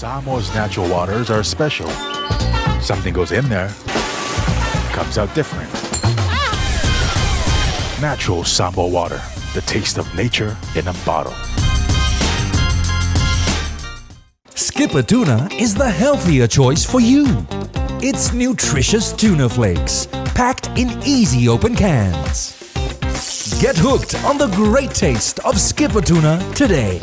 Samoa's natural waters are special. Something goes in there, comes out different. Natural Samoa water, the taste of nature in a bottle. Skipper Tuna is the healthier choice for you. It's nutritious tuna flakes, packed in easy open cans. Get hooked on the great taste of Skipper Tuna today.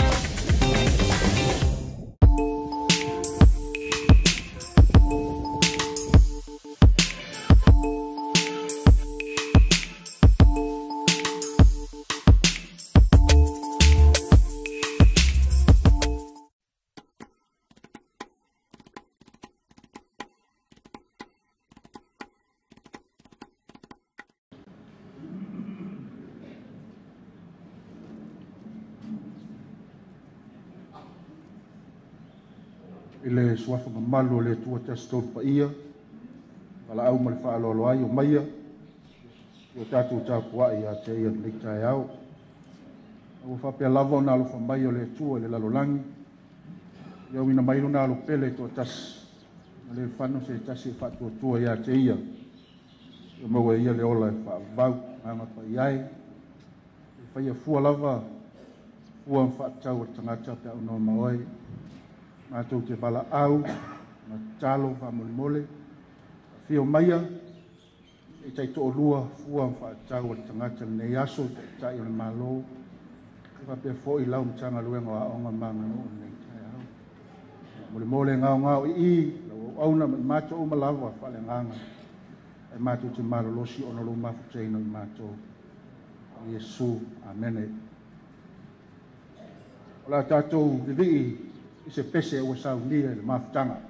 Ile suafa mamalu le tua testo pa ia wala au mal fa lo ai o maia o tatu ta kwa ia te ia le tai au o fa pe lavo na lo fa mai o le tua le lalolangi yo ina mai na lo pele to tas le fano se tas se fa tua ia te ia o mo ia le ola fa va ma pa ia fa ia fu lava fu fa tau tanga ta no mai ma tau te wala au, ma talo wha mole mole, whio maia, e tai to lua fua wha tau al tangata nei aso, tai o le malo, e wha fo i lau mtanga luenga wa onga manga no nei tai au. Mole mole ngao ngao i, au na mato o malawa wha le nganga, e mato te malo losi ono lo mafu teino i mato. Yesu, amene. Ola tatou vivi, se pese o saunia le mafutanga.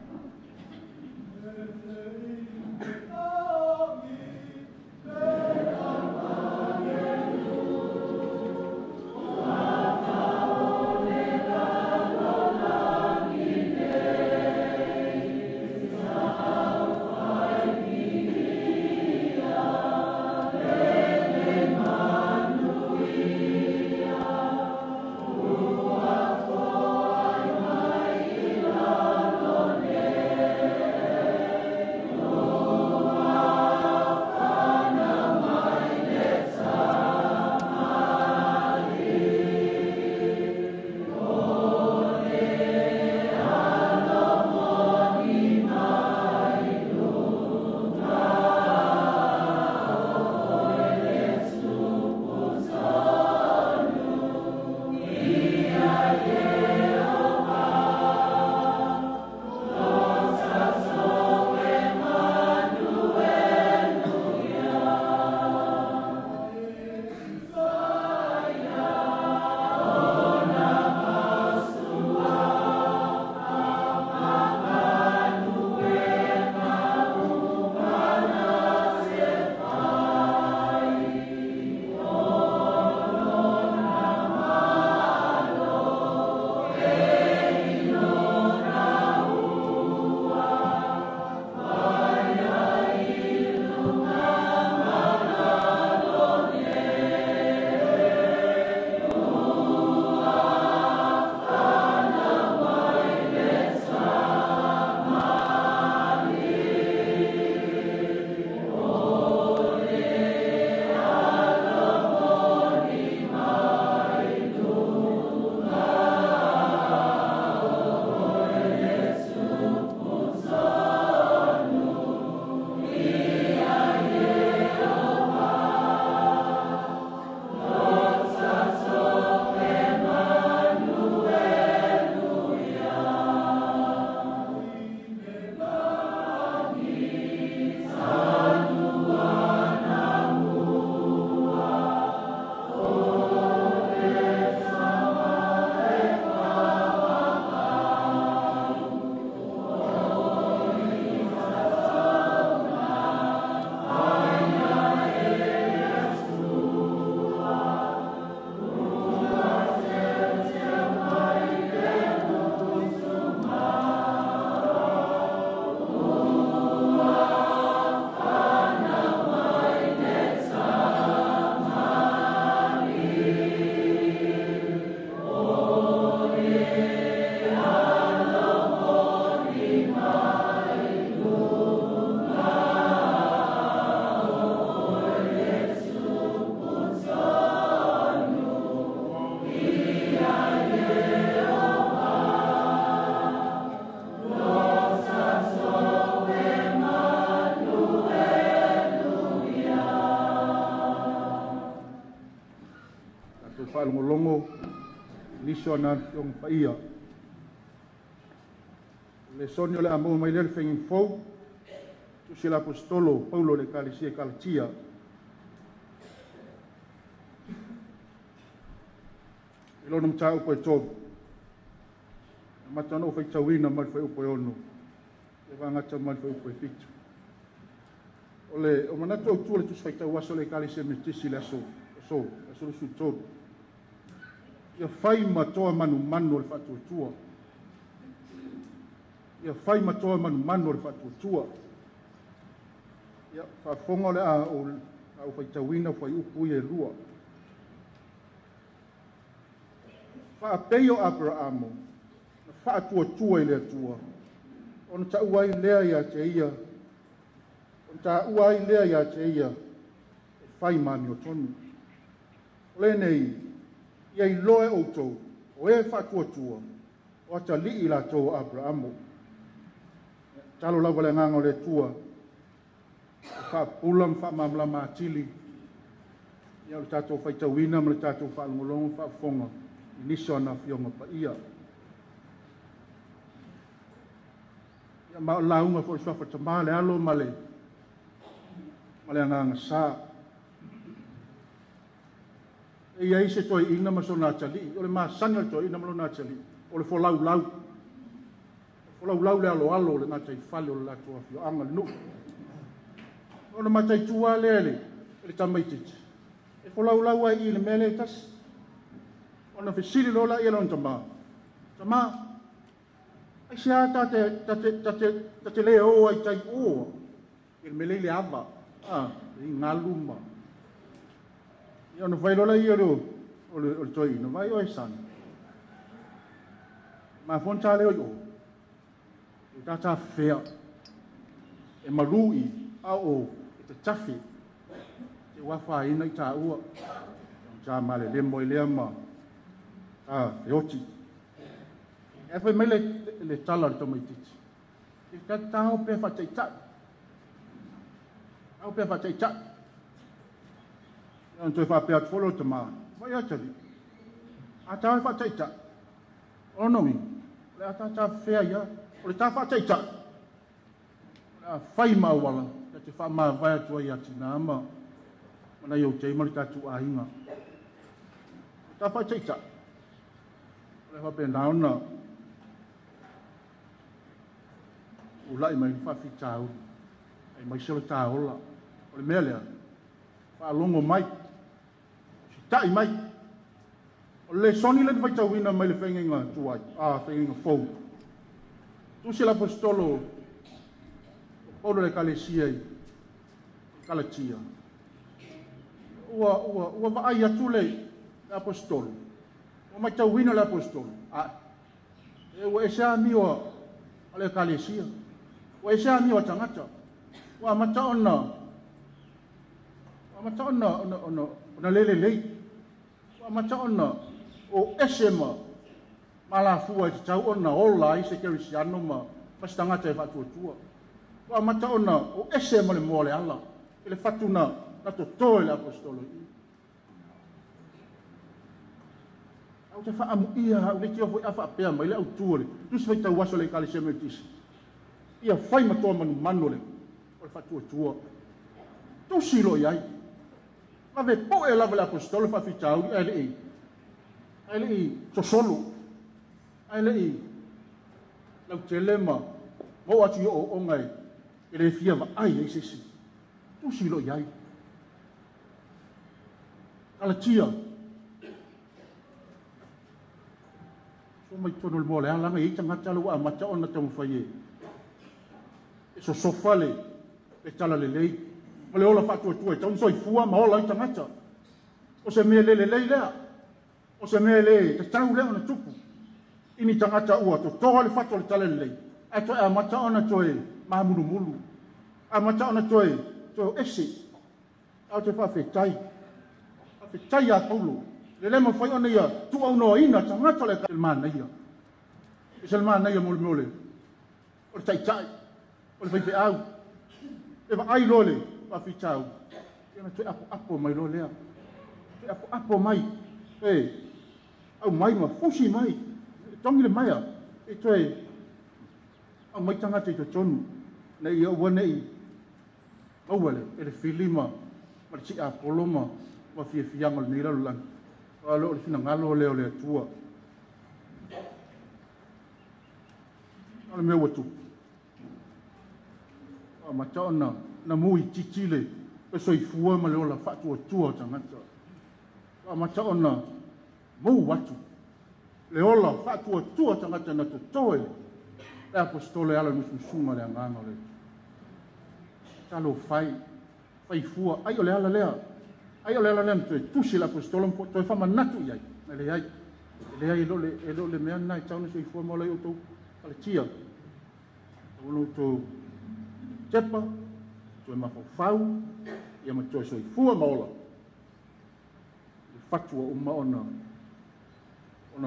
niso na fiong paia. Le sonio le amo mai le fengin fou. Tu si l'apostolo Paulo le Calicia Calcia. Ilo num tau ko to. Matano fai tawina mal fai upo ono. Le vanga mal fai upo fitu. Ole o manato tu le tu fai tawaso le Calicia metisi la so su to. Ia fai matoa manu le fatu tua. Ia fai matoa manu le fatu tua. Ia fa fonga le a o fai tawina fai upo e lua. Fa peio Abrahamo. Fa tua ile tua. On ta uai lea ia te ia. On ta uai lea ia te ia. Fai mami o tonu. Le nei ia i loe o tau. O e fa tua. O ta li ila tau Abrahamo. Talo lau le nganga le tua. Fa pulam fa mamla matili. Ia o tatou fai tawina ma le tatou fa alngolongo fa fonga. Niso na fionga pa ia. Ia ma launga fo swafa tamale alo male. Male nganga sa. Ia ise toi ina ma sona tali. Ole ma sanga toi ina ma lona tali. Ole fo lau. Fo lau le alo le ngatai fale ole la tua fio anga nu. Ole ma tai tua le tamaititi. E fo lau ai i le mele tas. Ona fesili lola ia lon tama. Ai sia tate le o ai tai o. Il mele le aba. I ngaluma. Ia no vai lola ia lo. O toi no vai o san. Ma fonta le o. Tata fea. E marui o te tafi. Te wafa ina i ta ua. Ja male le moi le ama. Eoti. E foi mele le tala le tomaititi. E tata o pe fa teita. Au pe fa teita. Ia to fa pe at follow tama. Vai atali. Ata fa teita. Ono mi. Le ata fea ia. O le ta fa teita. Fai ma wala. Te fa ma vai to ia tina ama. Mana yo te mo tatu ainga. Ta fa teita. Le fa penauna ulai mai fa fitau ai mai solo taola o le mele fa longo mai tai mai o le soni le vai tawina mai le fenga tuai fenga fo tu se l'apostolo Paulo le Calicia Galatia ua va ai atule l'apostolo o mai tawina l'apostolo e o esa mio ale Calicia o esa mio tangata wa mata ona ona lele wa mata ona o esema mala fua te tau ona ola i se Cristiano ma pastangata e fatu tua wa mata ona o esema le mole ala ele fatuna na to le apostolo te fa amu ia o le tio foi afa pe mai le au tuole tu se vai tau waso le Calicia metis ia fai ma to manu le o le fatu tua tu silo iai ma ve po e lava le apostolo fa fitau ele to solo ele lau telema mo atu o ngai ele fia va ai sesi tu silo iai ala tia so mai tono le mole ala ngai tanga talo wa mata ona tamu faye so sofale e tala le lei mole ola fatu tu e tau soi fua ma ola tanga ta o se me le lea o se me le te tau le ona tupu ini tanga ta ua to to le fatu le tala le lei a to a mata ona to e ma mulu a mata ona to e to esi a te fa fetai a Paulo le mo fai ona ia tu au no ina tanga tole ka man ia Salman ia mole o tai o le vai au e va ai lole va fitau ina tu apo mai lole tu apo mai au mai ma fusi mai tongi le mai e toi au mai tanga te tonu na ia wana i au wale ele filima ma ci a poloma ma fia fianga le nira lan alo le fina ngalo le tua ale me watu ma taona na mui titile e soifua ma le ola fa'atuatua o tagata ma taona mou watu le ola fa'atuatua tagata na totoe e apostole ala nususuga le agaga le talo faifua ai o le ala lea ma toe tusi le apostole ma toe famanatu i ai na leai e lo le mea na e tauna soifua ma o lai outou paletia ono outou tepa toe mafafau ia ma toe soifua ma ola le fatua uma ona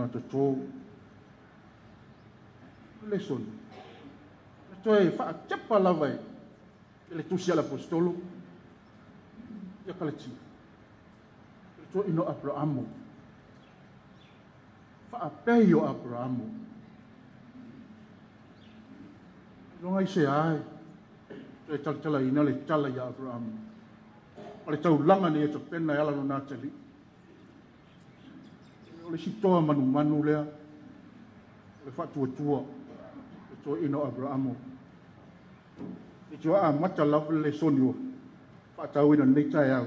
totō le soni le toe fa'atepa lava e le tusi a le apostolo ia kaletia le toe ino abraamo fa'apei o abraamo longa i se ae e tala ina le tala ia Abraham. O le taulanga ni e ta pena e ala no nātali. O le sitoa manu lea. O le whatuatua. E toa ino Abraham. E toa a mata lawa le soni o. Whatau ina nei tae au.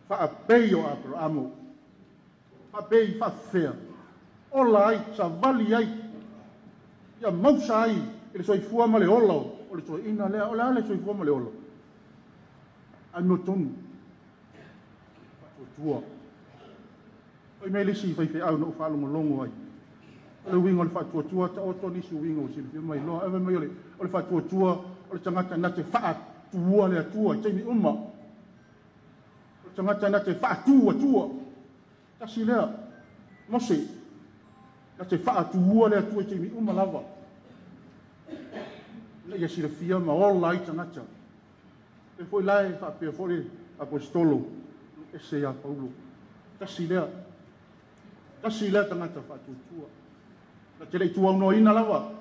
Whaapei o Abraham. Whaapei whawhea. Ola ai, sa vali ai. Ia mausa ai. E le soifua ma le ola o le toa ina lea, o le ale soifua ma le ola. Ai mo tonu. Tua. Oi mei lisi whaiwhi au na uwhaalongo longo ai. O le winga o le whatuatua, ta oto nisi winga o silifia mai loa. Ewe mai o le whatuatua, o le tangata na te whaatua le atua, i teimi uma. O le tangata na te whaatua. Tasi lea, mose, na te whaatua le atua, i teimi uma lava. Le ia silifia ma ola i tangata. E foi lai whaapea fore apostolo. E se a Paulo. Tasi lea tangata whatutua. Na te rei tua uno ina lawa.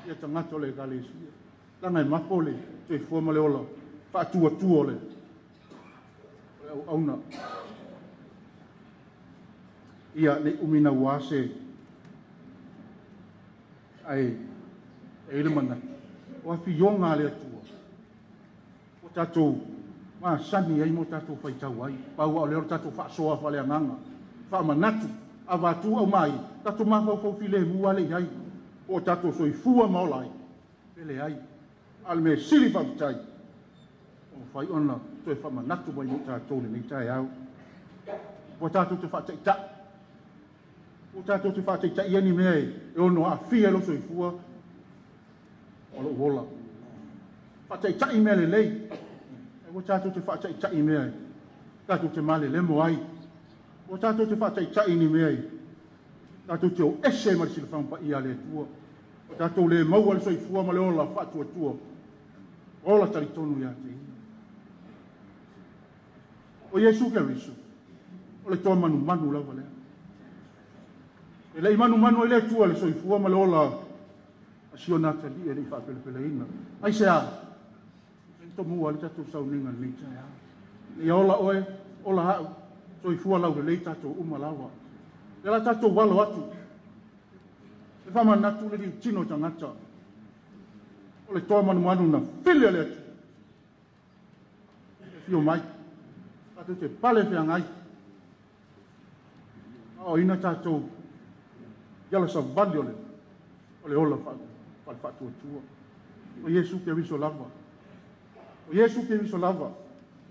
Ia tangata le Galesia. Langa e mapole, te fuama le ola. Whatuatua le. Auna. Ia ne umina wase. Ai, e ilimana. O afi yonga le atua. O tatou. Ma sani ai mo tatou faitau ai. Pau au leo tatou whaasoa whale anganga. Whaamanatu. A watu au mai. Tatou mawhau file mua le ai. O tatou soifua maola ai. Pele ai. Al me siri whavitai. O whai ona. Toe whaamanatu mai mo tatou le nei tai au. O tatou te whaataita. O tatou te whaataita iani mea e. E ono a fia lo soifua. O lo wola. Whaataita i mea le lei. O tātou te whaatai mea e. Tātou te male lemo ai. O tātou te whaatai ni mea e. Tātou te o ese ma sila whampa ia le tua. O tātou le maua le soifua ma le ola whaatua tua. Ola taritonu ia te ina. O Yesu ke risu. O le toa manu lava lea. E lei manu e le tua le soifua ma le ola asio natali e le whaapele ina. Ai se a. To mua le tatou sauninga nei tai au. Ia ola oe, ola hau, soifua lau le lei tatou uma lawa. Ia la tatou walo atu. E whamanatu le li tino tangata. O le toa manu na while le atu. E fio mai. Tatou te pale whia ngai. O ina tatou. Iala sa vali o le ola whatu atua. O Yesu ke riso lava. O Yesu ke riso lava,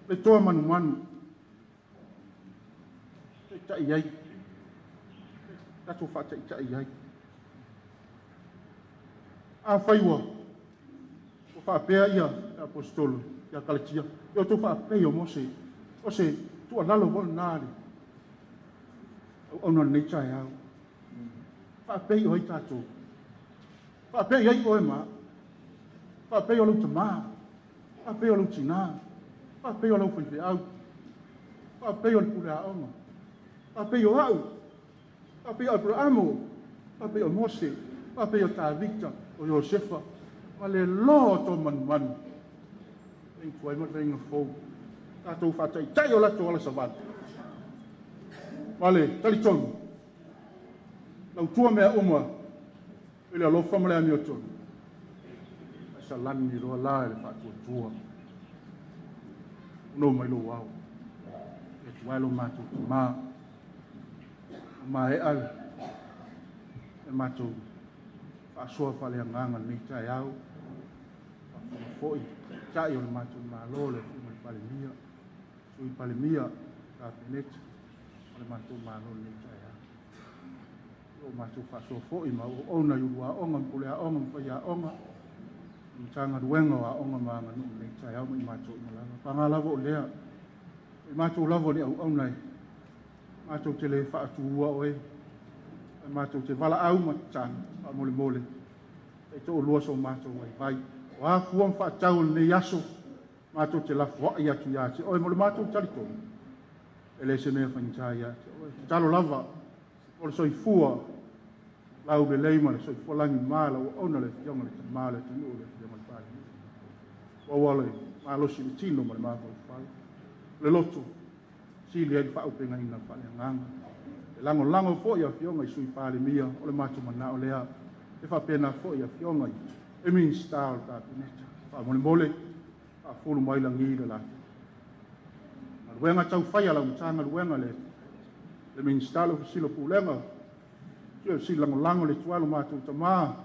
le toa manu. Te tai ai. Tatou whata i tai ai. A whaiwa, o whaapea ia apostolo, ia kaletia. Ia tō whaapea o Mose, o se tua lalo wala nāre. Au na nei tai au. Whaapea o ai tātou. Whaapea ai o e maa. Whaapea o lau tamaa. Pa peo lo tina, pa peo lo whi au, pa peo le pule aonga, pa peo au, Papi o Abrahamo, papi o Mose, papi o Tavita, o Josefa, ma le lo to man. Ing tuai mo ring fo. Tatou fatai tai o lato ala savat. Vale, tali tonu. Lau tua mea uma, ile alo famale ami o tonu. Sa lani roa la le fatua tua. No mai lo wau. E tuai lo mātou ki maa. Ma e al. E mātou. Whaasua whale a nganga ni tai au. Foi. Tai o le mātou ma lo le fuma pale mia. Sui pale mia. Ka penete. Le mātou ma lo ni tai au. O mātou whaasua foi ma o ona yurua onga mpule a onga mwhai a onga. Tanga ruenga wa onga maanga nuu nei tai au mai mātou malanga. Panga lavo o lea. E mātou lavo ni au nai. Mātou te le whaatu ua oe. E mātou te wala au matang. A mole. E to o lua so mātou wai vai. O a kuam whaatau nei aso. Mātou te lafu wai atu ia te. Oe mole mātou talitonu. E le se mea whangitai ia te. Oe talo lava. Ole soi fua. Lau le leima le soi fua langi maala. O ona le fionga le maala le tunu le fionga le pāli. O wale. Mālosi le tino ma le mātou whale. Le loto. Sili e whaupenga ina whale nganga. E lango fo ia fionga I sui pāli mia. O le mātou mana o lea. E whapena fo ia fionga I. E min star ta pineta. Wha mole. Wha fulu maila ngila la. Luenga tau whaia la mtanga luenga le. Le min star lo silo pulenga. Tio si lango le tualo mātou tamaa.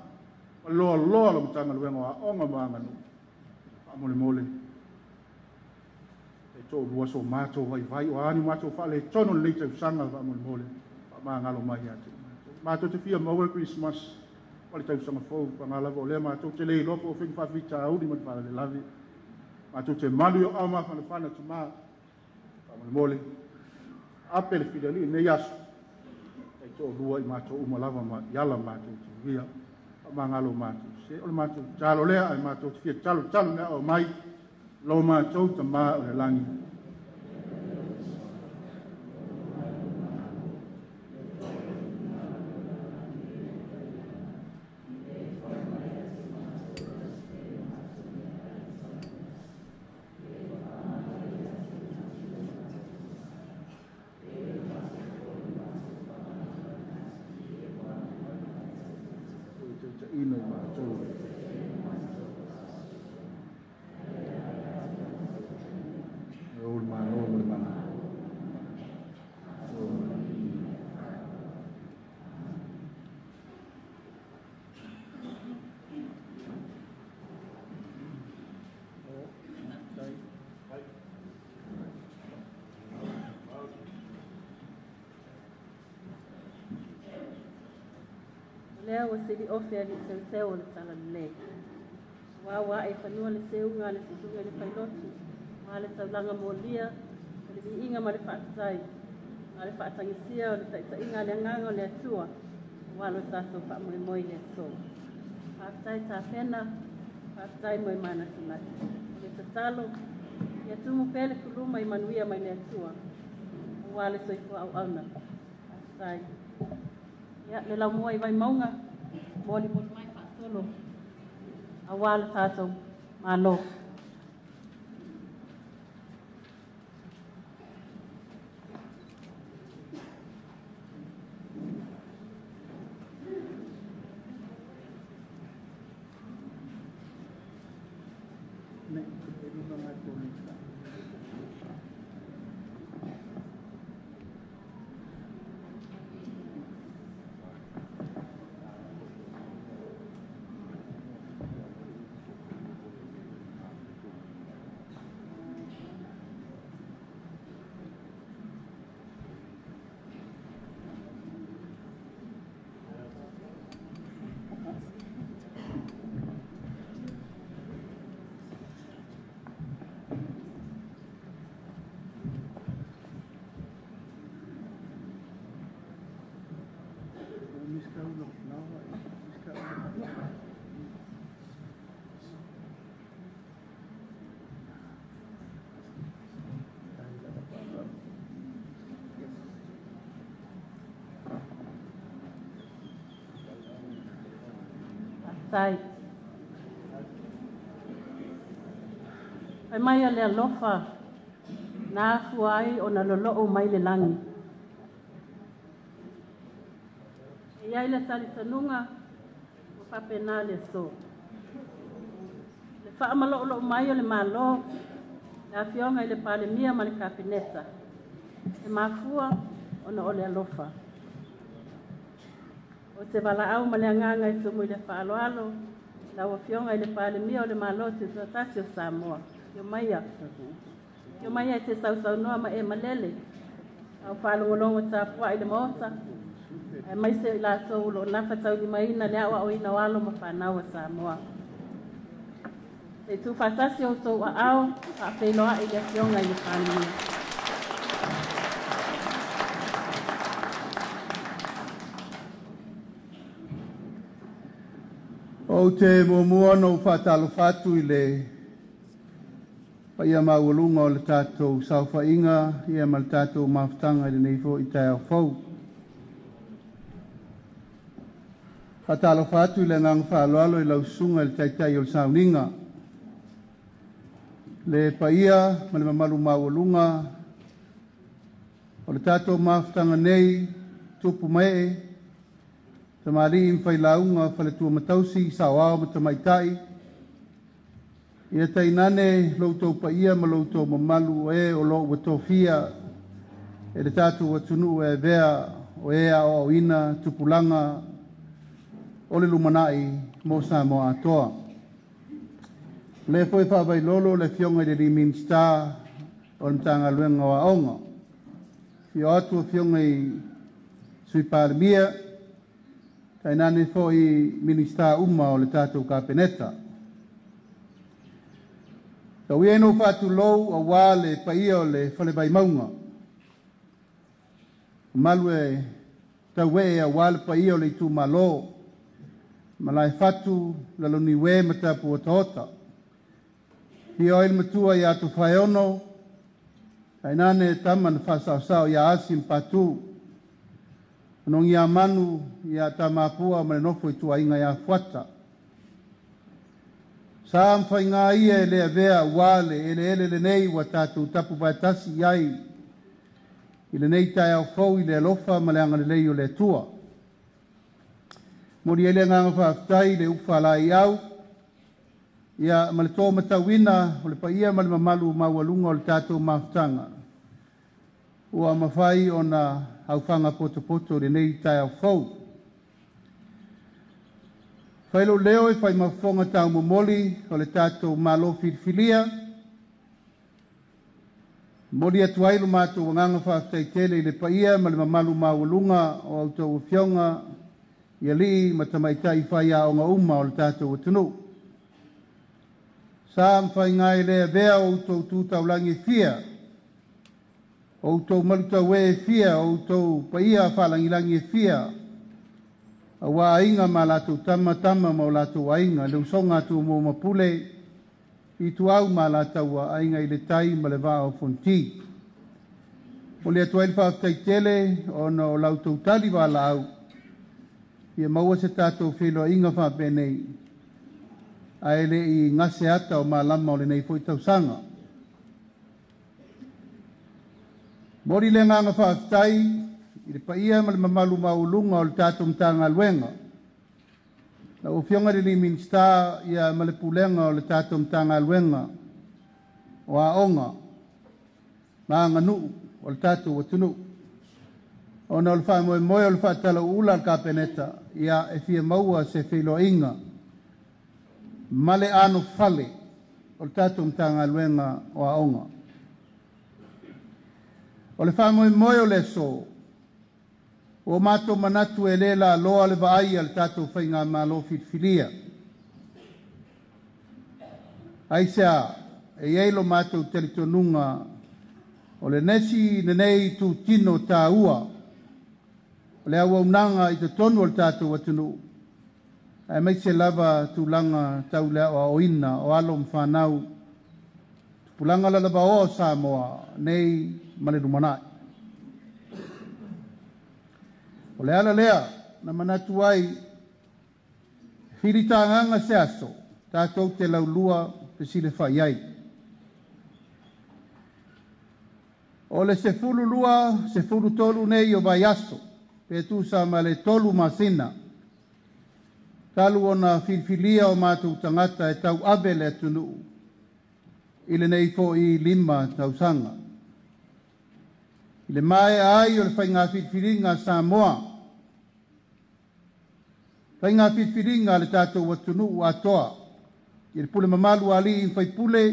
Ma loa la mtanga luenga wa onga maanga nu. Wha mole. To lua so mato vai o ani mato fale tono le te sanga va mole pa mangalo mai ate mato te fia mo Christmas pale te sanga fo pa ngala vo le mato te le lopo fin fa vita au di mata le lavi mato te malu o ama fa fana te ma pa mole apel fideli ne yas e to lua I mato uma lava ma yala mato te via pa mangalo mato se o mato talo le ai mato te fia talo ne o mai lo mātou ta mā o le langi. Ina mātou. Lea wa siri ofe ali senseo le tala le. Wa e whanua le seu ngā le sisunga le whailoti. Ngā le taulanga molia. Le vi inga ma le whaatai. Ngā le whaatangisia o le taita inga le nganga o le atua. Wa lo tātou wha moi le so. Whaatai tā pena. Whaatai moi mana tunati. Le tatalo. Ia tumu pele kuluma I manuia mai le atua. Wa le soifua au auna. Whaatai. Ya le lau mua I vai maunga, moli mai whaatolo, a wāla tātou, mālo. tai. Ai mai le alofa na fuai o na lolo mai le langi. Ia ile tali tanunga o papena le so. Le fa malo lo mai le malo na fionga ile pale mia ma le kapineta. E mafua ona ole alofa. O te wala au ma le anganga i tumu ile fa alo na o fionga ile pale mia o le malo te tasi o Samoa. Yo mai te sau noa ma e malele. Au whalongolongo ta pua i le mota. E mai se la tau lo na fatau di mai na le awa o ina walo ma whanau a Samoa. E tu fatasi o tau a au, a wheloa i le fionga i le whanau. O te mua no whatalo whatu i le Paia maulunga o le tātou sauwhainga, ia ma le tātou mawhtanga i nei fo i tai au whau. Whatalo whatu i le ngang whaaloalo i lau sunga i le taitai o le sauninga. Le paia ma le mamalu maulunga o le tātou mawhtanga nei, tupu mai te mari in whailaunga whaletua matausi, sawao ma tamaitai. Ia tainane loutou paia ma loutou mamalu e o lo watofia e le tātou watunu e vea o ea o awina tupulanga o le lumanai mo Samoa atoa. Le foi whawai lolo le fionga i le Rimin Star o le mtanga luenga wa aonga. Fio atu fionga i Suiparimia tainane foi Minista Uma o le tātou kapeneta. Tau ia no whatu lou a wā le paia o le whale bai maunga. Malu e tau e a wā le paia o le tu malo. Malai whatu laloni we matapu o taota. Hi o il matua i atu whaeono. Tainane taman whasawsao i a asim patu. Anong i a manu i a tamapua ma le nofo i tua inga i a whata. Sa mwhai ngā ia e lea vea wale ele le nei wa tātou tapu vaitasi iai i le nei tai au fau i le alofa ma le anga le lei o le tua. Mori ele ngā whaftai le ufa la i au ia ma le tō matawina o le paia ma le mamalu maualunga o le tātou maftanga. Ua mawhai o na haufanga poto le nei tai au fau. Whailo leo e whai mawhonga tau momoli o le tātou malo whirwhilia. Moli atu ailu mātou wanganga whaftai tele i le paia ma le mamalu maualunga o autou whionga i ali ma tamaitai whai a onga uma o le tātou atunu. Sa mwhai ngai lea vea o autou tūtaulangi fia. O autou malutau e fia, o autou paia whalangilangi fia. A wā inga ma lātou tama ma o lātou ainga, leu songa tu mō mapule, i tu au ma lātou a ainga i le tai ma le vā o fonti. O le atu ailwha aftai tele, o na o lātou tali wā la au, ia maua se tātou whilo inga wha penei, a ele i ngase ata o ma lama o le nei fwoi tau sanga. Mori le nganga wha aftai, i le paia ma le mamalu maulunga o le tātou mtanga luenga. Na o fionga le Rimin Star ia ma le pulenga o le tātou mtanga luenga o a onga ma nganu o le tātou watunu. O na o le wha moe o le wha tala ula ka peneta ia e fia maua se whilo inga ma le ano fale o le tātou mtanga luenga o a onga. O le wha moe o le so o mato manatu e lela loa le vaai al tatou whainga malo whirwhilia. Aisea, e eilo mato teletonunga o le nesi nenei tu tino tā ua. O le awa unanga i te tonu al tatou watunu. E mai se lava tu langa tau lea o oina o alo mwhanau. Pulanga la lava o Samoa nei male rumanai. O le ala lea, na manatu ai, Whiritanganga se aso, tātou te laulua pesile whaiai. O le se fulu lua, se fulu tolu nei o vai aso, pe tu sa ma le tolu masina. Talu o na filfilia o mātou tangata e tau abe le atunu. Ile nei fo i 5 tausanga. Ile mai ai o le whainga filfilinga Samoa. Whainga filfilinga le tātou atunu atoa. I le pule mamalu ali i whai pule.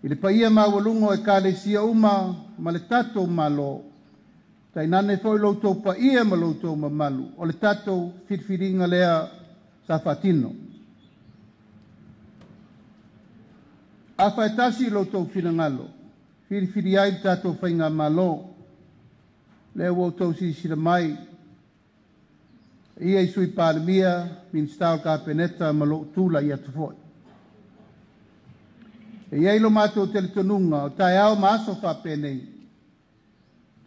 I le paia mawalungo e ka le sia uma ma le tātou malo. Tai nane foi loutou paia ma loutou mamalu. O le tātou filfilinga lea sa fatino. A whaetasi loutou finangalo. Filfili ai tātou whainga malo. Lea wautou si sira mai. Ia i sui pāremia, min stau ka peneta ma lo tula i atu foi. E iei lo mātou teletonunga, o tai au maaso whapenei.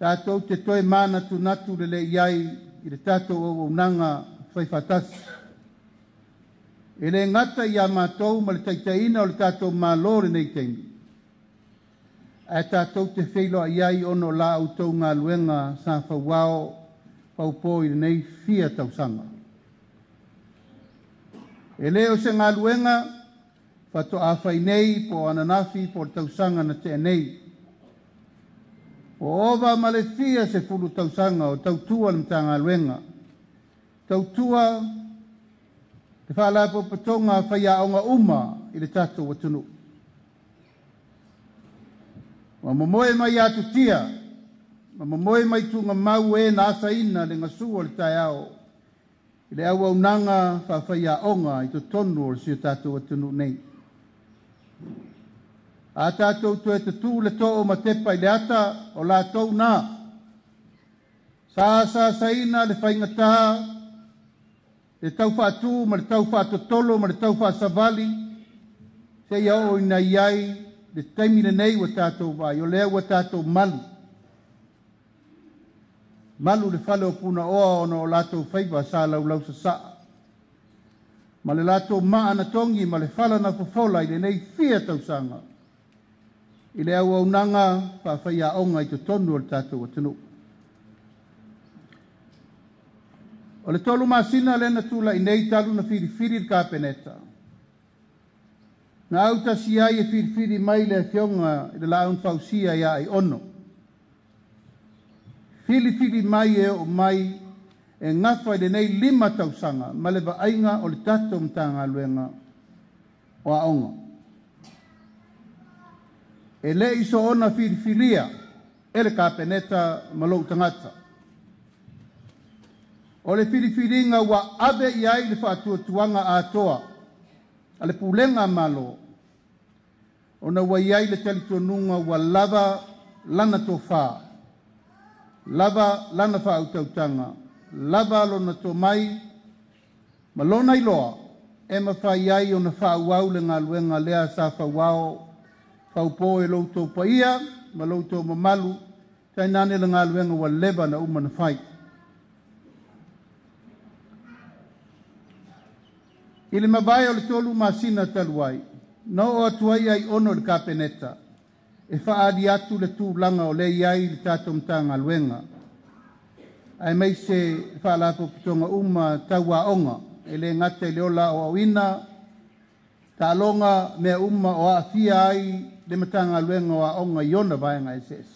Tātou te toi mana tu natu le iai i le tātou o unanga whaifatasi. E le ngata i a mātou ma le taitaina o le tātou mālore nei teimi. E tātou te wheilo iai ono la autou ngā luenga sa whauao paupo i nei fia tausanga. E leo se ngā luenga, whato awhai nei po ananafi po tausanga na te nei. O ova ma le fia se fulu tausanga o tautua le mta ngā luenga. Tautua te whaalapo patonga whaia aonga uma i le tātou watunu. Wa momoe mai atu tia, ma momoe mai tunga mau e na asaina le ngasu o le tai ao. I le au nanga whawhaia onga i to tonu o le sio tātou atunu nei. A tātou tu e te tū le tō o matepa i le ata o la tau nā. Sa saina le whaingata, le tau whātū, ma le tau whātotolo, ma le tau whāsavali, se ia o ina iai, le taimine nei wa tātou vai, o lea wa tātou malu. Malu le whale o puna oa ono o lātou whaiva sa lau sa saa. Ma le lātou maana tongi, ma le whala na fofola i le nei fia tausanga. I le au au nanga whawhaia onga i to tonu o le tātou atunu. O le tolu masina le na tula i nei talu na whiri le kāpeneta. Na auta si ai e whiri mai le fionga i le laun whausia ia i ono. Whiri mai e o mai e ngafa i le nei 5 tausanga ma le vaainga o le tātou mtanga luenga o a onga. E le iso ona whiriwhiria e le kāpeneta malou tangata. O le whiriwhiringa wa abe i ai le whaatuatuanga a toa, a le pulenga malo. O na wa i ai le talitonunga wa lava lana to wha, lava lana whautautanga, lava lona to mai, malona iloa, e mawha i ai o na whaauau le ngā luenga lea sa whauao, whaupo e loutou paia, ma loutou mamalu, tai nane le ngā luenga wa leva na umana whai. I le mawai o le tolu masina taluai, no o atuai ai ono le kāpeneta, e whaadi atu le tūlanga o le iai le tātou mtanga luenga. Ai mai se whaalapo pitonga uma taua onga, e le ngate le ola o awina, ta alonga mea uma o a fia ai le matanga luenga o a onga iona vaenga SS.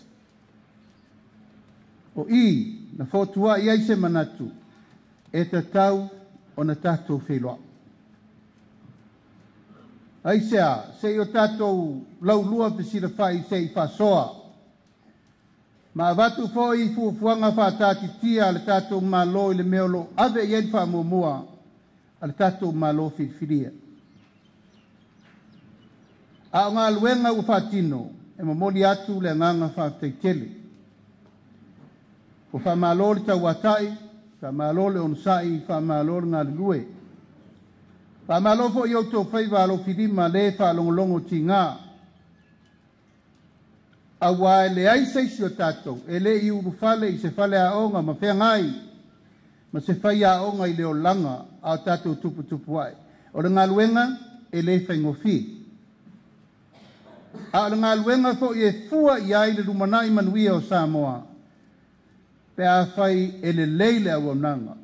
O i, na fotua i ai se manatu, e ta tau o na tātou wheloa. Ai sea, se o tātou laulua pesira whai se i whasoa. Ma watu fōi fuafuanga whātāti tia le tātou malo i le meolo ave i en whamumua a le tātou malo whiriwhiria. A ngā luenga u whātino e mamoli atu le nganga whāteitele. O whamalo le tau watai, whamalo le onusai, whamalo le ngā lue. Whamalo fo i auto whaiva alo whirima le whalongolongo ti ngā. A wae le ai seisi o tātou, e le i uru whale i se whale a onga ma whea ngai. ma se fai a onga I leo langa a tātou tupu ai. O le ngaluenga e le whaingofi. A le ngaluenga fo I e fua I ai le rumanai manuia o Samoa. Pe a fai e le leile a wananga.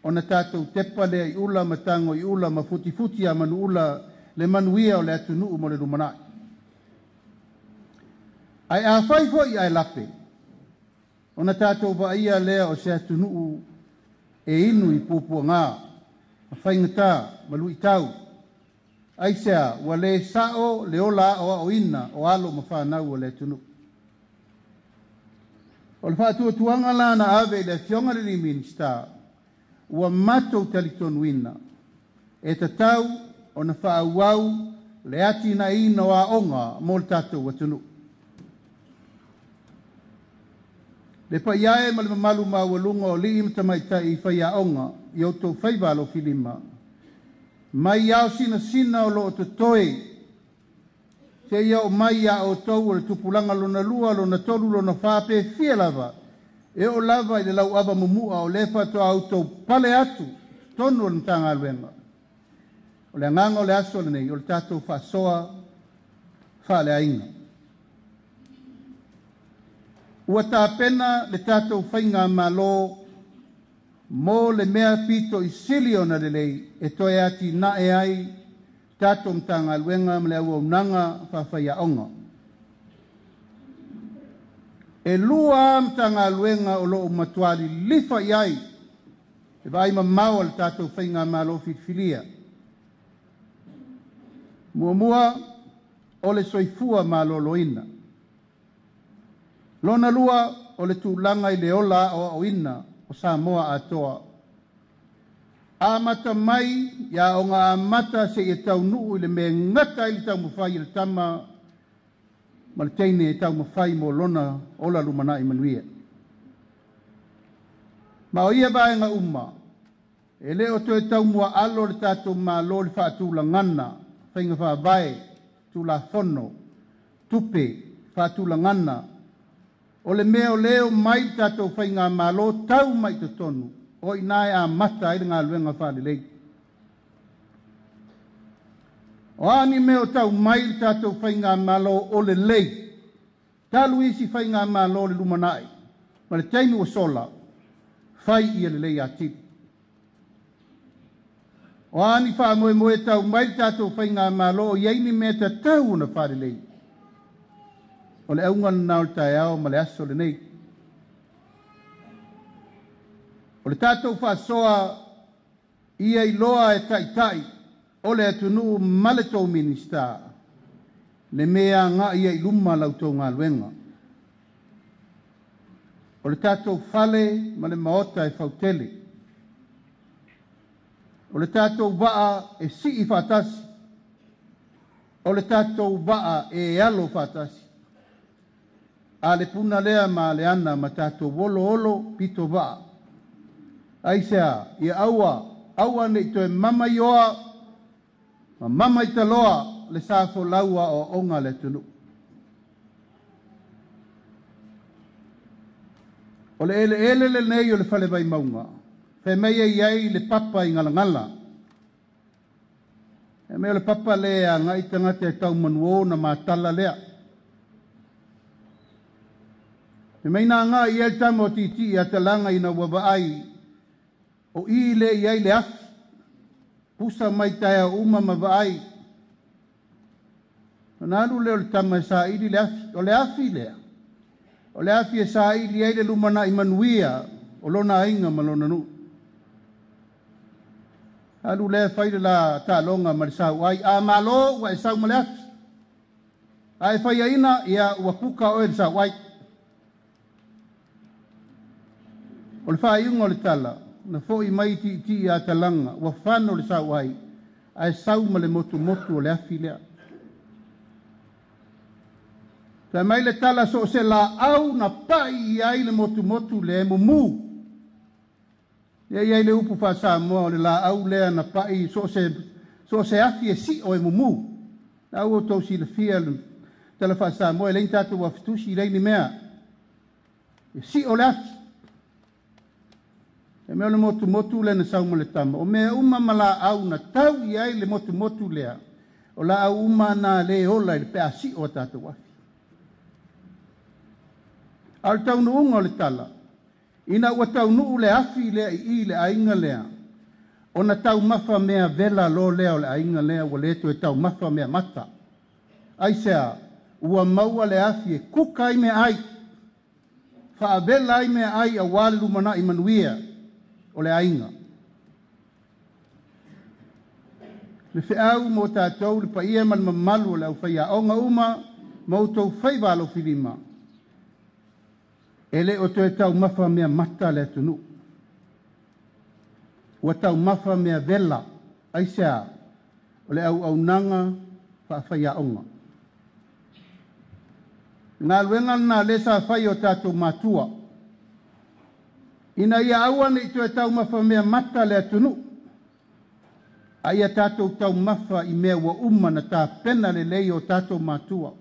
O na tātou tepa lea I ula matango I ula ma futi a manu ula le manuia o le atunu mo le rumanai. Ai a fai fo I ai lape. O na tātou wa ia lea o se atunu e inu I pupua ngā. Ma whaingata, ma lui tau. Ai sea, wa le sao le ola o ina o alo ma whanau o le atunu. O le whātua tuanga lana ave le fionga le minista. Ua matou talitonu ina. E tatau o na whaauau le ati na ina o a onga mo le tātou watunu. Le pa iae ma le mamalu mawalunga o li imta maitai I whai a onga I autou whaibalo filima. Mai au sina o lo te toe. Se ia o mai a o tau o le tupulanga lona lua lona tolu lona whape fia lava. E o lava I le lau ava mumua o le whato autou pale atu. Tonu o ntanga aluenga. O le anganga o le aso le nei o le tātou whasoa whale ainga. Ua tā pena le tātou whainga malo mo le mea pito I sili o na le lei e toe ati na e ai tātou mtanga aluenga mle au unanga whawhai a onga. E lua mtanga aluenga o loo matuari lifa iai e vai mamau al tātou whainga malo fitfilia. Mua o le soifua malo loina. Lona lua o le tūlanga I le ola o ina o Samoa atoa. Amata mai ia o ngā amata se I tau nuu I le me ngata I le tau mawhai I le tama ma le teine I tau mawhai mo lona ola lumana I manuia. Ma o ia vaenga uma e le o toe tau mua alo le tātou ma lo le whaatula ngana whainga whaavae tula whono tupe whaatula ngana o le meo leo mai tātou whainga malo tau mai te tonu. O inae a mata I ngā luenga whaalelei. O ani meo tau mai tātou whainga malo o le lei. Talu isi whainga malo le lumanai. Ma le tainu o sola. Whai I le lei ati. O ani wha moe tau mai tātou whainga malo o iaini mea ta tau na whaalelei. O le aunga nao le tae ao ma le aso le nei. O le tātou whasoa ia I loa e tai o le atunu maletou minista. Le mea ngā ia I luma lautou ngā luenga. O le tātou whale ma le maota e whautele. O le tātou waa e si I whatasi. O le tātou waa e alo whatasi. A le puna lea ma le ana ma tātou olo pito waa. Aisea, ia aua nei toe mama ioa, ma mama I taloa le sāfo laua o onga le tunu. O le ele le nei o le whale vai maunga, whe meia iai le papa I ngalangala. E mea le papa lea ngai tangate e tau manuo na mātala lea. E meina ngā I el tamo titi a talanga I na wawaai, o I le iai le afi, pusa mai taia uma ma vaai. Nanaru leo le tama e sa ili le afi, o le afi lea. O le afi e sa ili ai le lumana I manuia, o lona inga ma lona nu. Alu lea whaile la ta longa ma le sa uai, a malo wa e sa ma le afi. A e whaia ina ia ua puka o e le sa uai. O le whaiunga o le tala, na foi mai ti a talanga wa fano le sau ai ai sau ma le motu o le afi lea. Ta mai le tala so se la au na pai ai le motu le mumu. Ia le upu fa sa mo le la au lea na pai so se afi e si o e mumu. Na o to si le fia le tala fa sa mo le intatu wa fitusi le ni mea. E si o le afi. E mea le motu le na sauma le tama. O mea uma mala au na tau i ai le motu lea. O la au uma na le ola i le pe asi o tātou wafi. Al tau nu unga o le tala. Ina ua tau nuu le afi lea i le ainga lea. O na tau mafa mea vela lo lea o le ainga lea wa leto e tau mafa mea mata. Ai sea, ua maua le afi e kuka i mea ai. Fa vela ai mea ai a wale lumana i manuia o le ainga. Le feau mo tātou le paia man mamalu o le au whaia onga uma mautou whaivalo filima. Ele o te tau mafa mea mata le tunu. Ua tau mafa mea vela, aisea, o le au nanga whaia onga. Ngā luenga na le sa whai o tātou matua. Ina ia awane i te tau mafa mea mata le tunu. Aia tātou tau mafa i mea wa na tā pena le lei o tātou matua.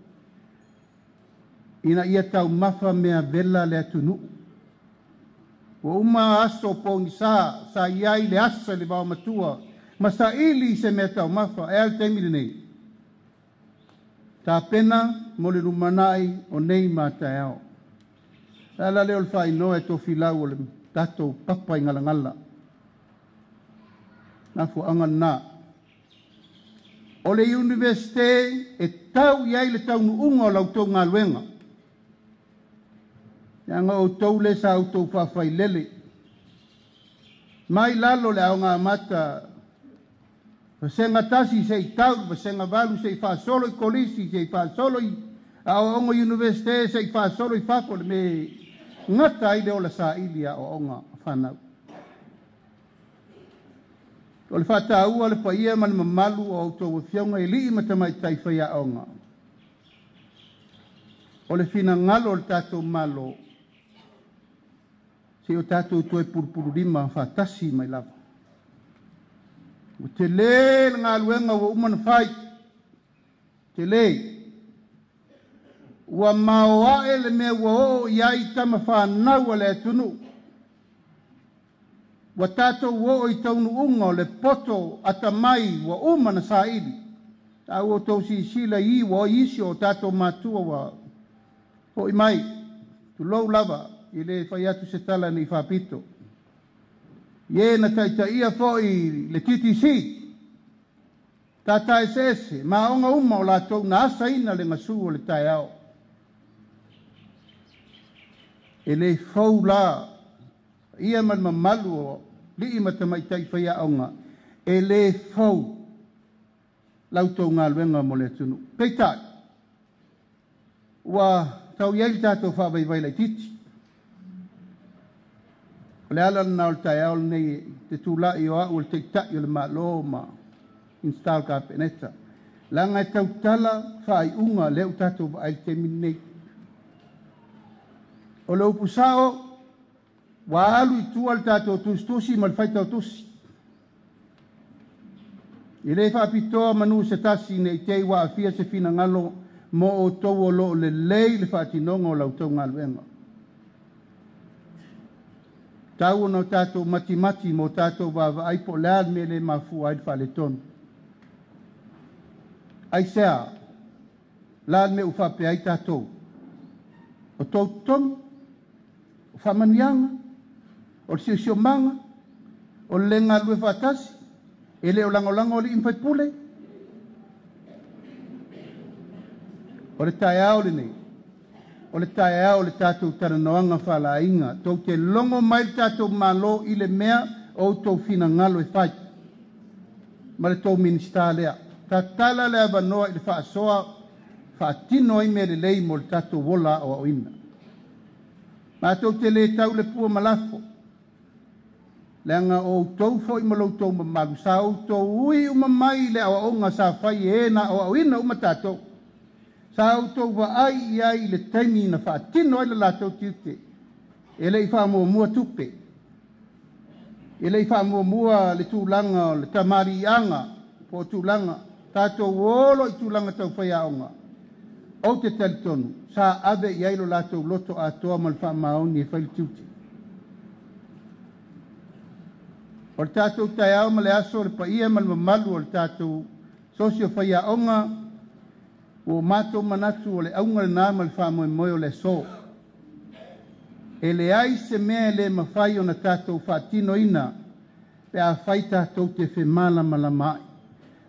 Ina ia tau mafa mea vela le atunu. Wa aso po ni sa iai le asa le wao matua. Ma sa ili se mea tau mafa, e al teimi le nei. Tā pena mo le rumanai o nei mātai ao. Ala leo le whai noa e tō filau o le tātou papa i ngala. Nafu angan nā. O le universite e tau iai le tau nuunga o lau tau ngā luenga. Yanga o tau le sa autou whawhai lele. Mai lalo le au ngā mata. Vasenga tasi se i tau, vasenga valu se i whaasolo i kolisi, se i whaasolo i ongo universite, se i whaasolo i whakole me ngata i leo la sa ilia o onga whanau. O le whata ua le paia man mamalu o autou whiaunga i lii matamai tai whaia onga. O le fina ngalo le tātou malo. Se o tātou toe purupuru rima whatasi mai lava. O te le ngā luenga wa umana whai. Te le. Ua maoa e le mea ua o iai tama whanau le atunu. Wa tātou o i taunu unga o le poto atamai wa umana sa ili. Tau o tau si sila i wa o isi o tātou matua wa o i mai. Tu lou lava. I le whai atu se tala ni whapito. Ie na taita ia fōi le TTC. Tata SS. Ma onga uma o la tau na asa ina le ngasu o le tai ao. E le fau la. Ia man mamalu o li ima tamai tai whai aonga. E le fau. Lau tau ngā luenga mo le tunu. Peitai. Ua tau iei tātou whawai vai lai titi. Le ala na o tai ao nei te tūla i o au le te tai o le malo ma install ka peneta. Langa e tau tala whai unga leo tātou wa ai te minei. O le upu sao, wa alu i tua le tātou tusi ma le whaitau tusi. I le whapitoa manu se tasi nei tei wa awhia se fina ngalo mo o tau o lo le lei le whatinonga o lau tau ngaluenga. Tau no tātou mati mo tātou wawa aipo leal me le mafu ai whale tonu. Ai sea, leal me uwhape ai tātou. O tau tonu, o whamanianga, o sio manga, o lenga lue whatasi, e le o langolango o li imwhaipule. O le tai ao le nei. O le tae ao le tātou taranoanga whala inga. Tau te longo mai le tātou malo i le mea o tau fina ngalo e whai. Ma le tau minista lea. Ta tala lea wanoa i le whaasoa whaatino i me le lei mo le tātou wola o ina. Ma tau te le tau le pua malafo. Leanga o tau fo i malo tau mamalu. Sa o tau ui umamai le awa onga sa whai e na o ina umatātou. Sa autou wa ai iai le taimi na whaatino ai le lātou tiute. E le i whaamua tupe. E le i whaamua le tūlanga o le tamari anga po tūlanga. Tātou olo i tūlanga tau whai aonga. O te talitonu. Sa ave iai lo lātou loto atoa ma le whaamaoni e whaili tiute. O le tātou tai au ma le aso le paia ma le mamalu o le tātou sosio whaiaonga o mātou manatu o le aunga le nā ma le whaamoemoe o le so. E le ai se mea le mawhai o na tātou whaatino ina pe a whai tātou te whi malama la mai.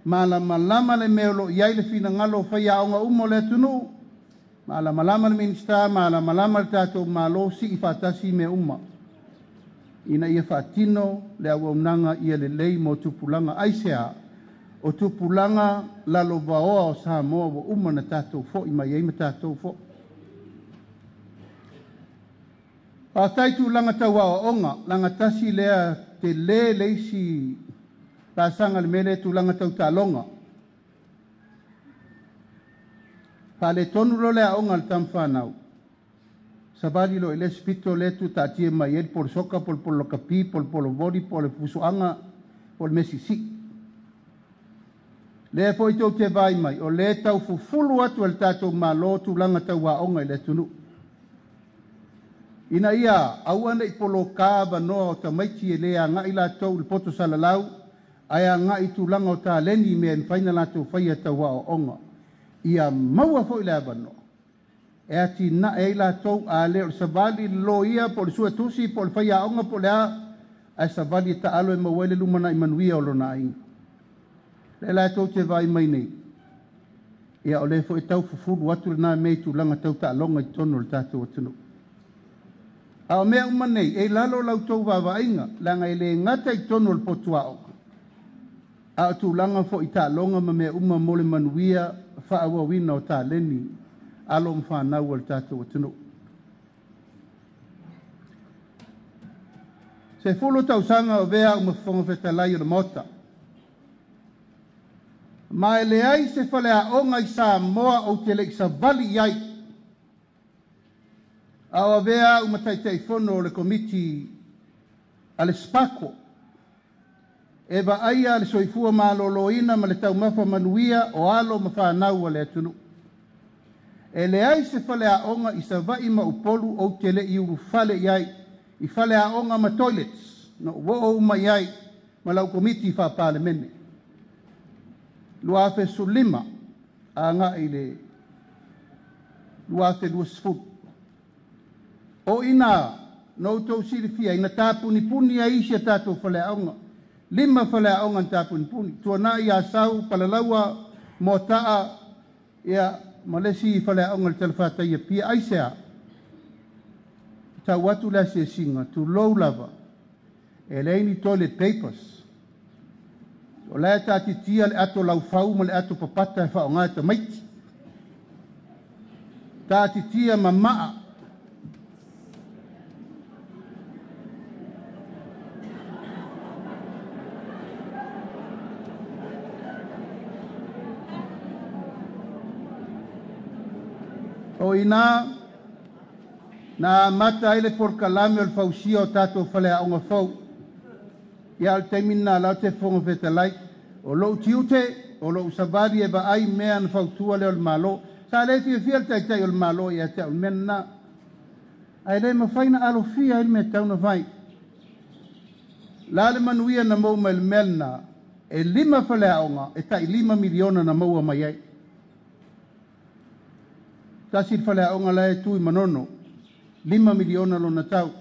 Malama lama le meolo iai le whina ngalo whaiaonga umo le tunu. Malama lama le minista, malama lama le tātou malo si I whaatasi me uma. Ina ia whaatino le au nanga ia le lei mo tupulanga aisea o tupulanga lalo vaoa o Samoa o uma na tātou fo I mai eima tātou fo. Pātai tu langa tau a onga, langa tasi lea te le leisi tāsanga le mele tu langa tau tālonga. Pāle tonu lo lea onga le tamwhanau. Sabari lo ele spito le tu tatie mai el por soka por lo kapi por lo vori por le fusuanga por mesisi. Le foi to te vai mai o le tau fufulu atu el tatou malo tu langa tau wa onga le tunu. Ina ia awana I polo kava no ta maiti le nga ila tau le poto salalau aya nga I tu langa o ta leni me en faina la tu faia tau wa onga. Ia maua foi le abano. E ati na e la tau a le o savali lo ia por sua tusi por faia onga por lea a savali ta alo e mawele lumana I manuia o lo na inga. Le la tau te vai mai nei. Ia o le fo e tau fufuru watu na mei tu langa tau ta alonga I tono le tātou atunu. A o mea umanei, e lalo lau tau wawa inga, langa ele ngata I tono le potua oka. A o tu langa fo I ta alonga ma mea uma mole manuia wha awa wina o ta leni. Alo mwhanau al tātou atunu. Se fulu tau sanga o vea umawhonga whetalai o na mota. Ma ele ai se whale a onga I Samoa o te le I sa vali iai. Awa vea umataitei whono o le komiti ale spako. Eva aia le soifua maloloina ma le tau mafa manuia o alo mawhanau ale atunu. E le ai se whale a onga I sa vai ma upolu o te le I uru whale iai. I whale a onga ma toilets. No wo o ma iai ma lau komiti whapale mene. Luafe sulima a nga I le luafe luasfut. O ina no tau sirifia ina tāpuni puni a isi a tātou whale a onga. Lima whale a onga tāpuni puni. Tuana I a sau palalaua mo taa ia malesi whale a onga le telefata ia pia aisea. Tau watu la se singa tu low lava. E leini toilet papers. O lea tāti tia le ato lau fau ma le ato papata e whao ngāta maiti. Tāti tia ma maa. O ina na mata ele por kalame o le fausia o tātou whale a onga fau. Ia al temina lau te whonga whetalai. O lou tiute, o lou savari e ba ai mea na whautua leo le malo. Sa le fia fia tai tai o le malo ia te au mena. Ai le mawhaina alo fia il me tau na vai. La le manuia na mau me le melna. E 5 whale a onga, e tai 5 miliona na maua mai ai. Tasir whale a onga lai tui manono. 5 miliona lo na tau.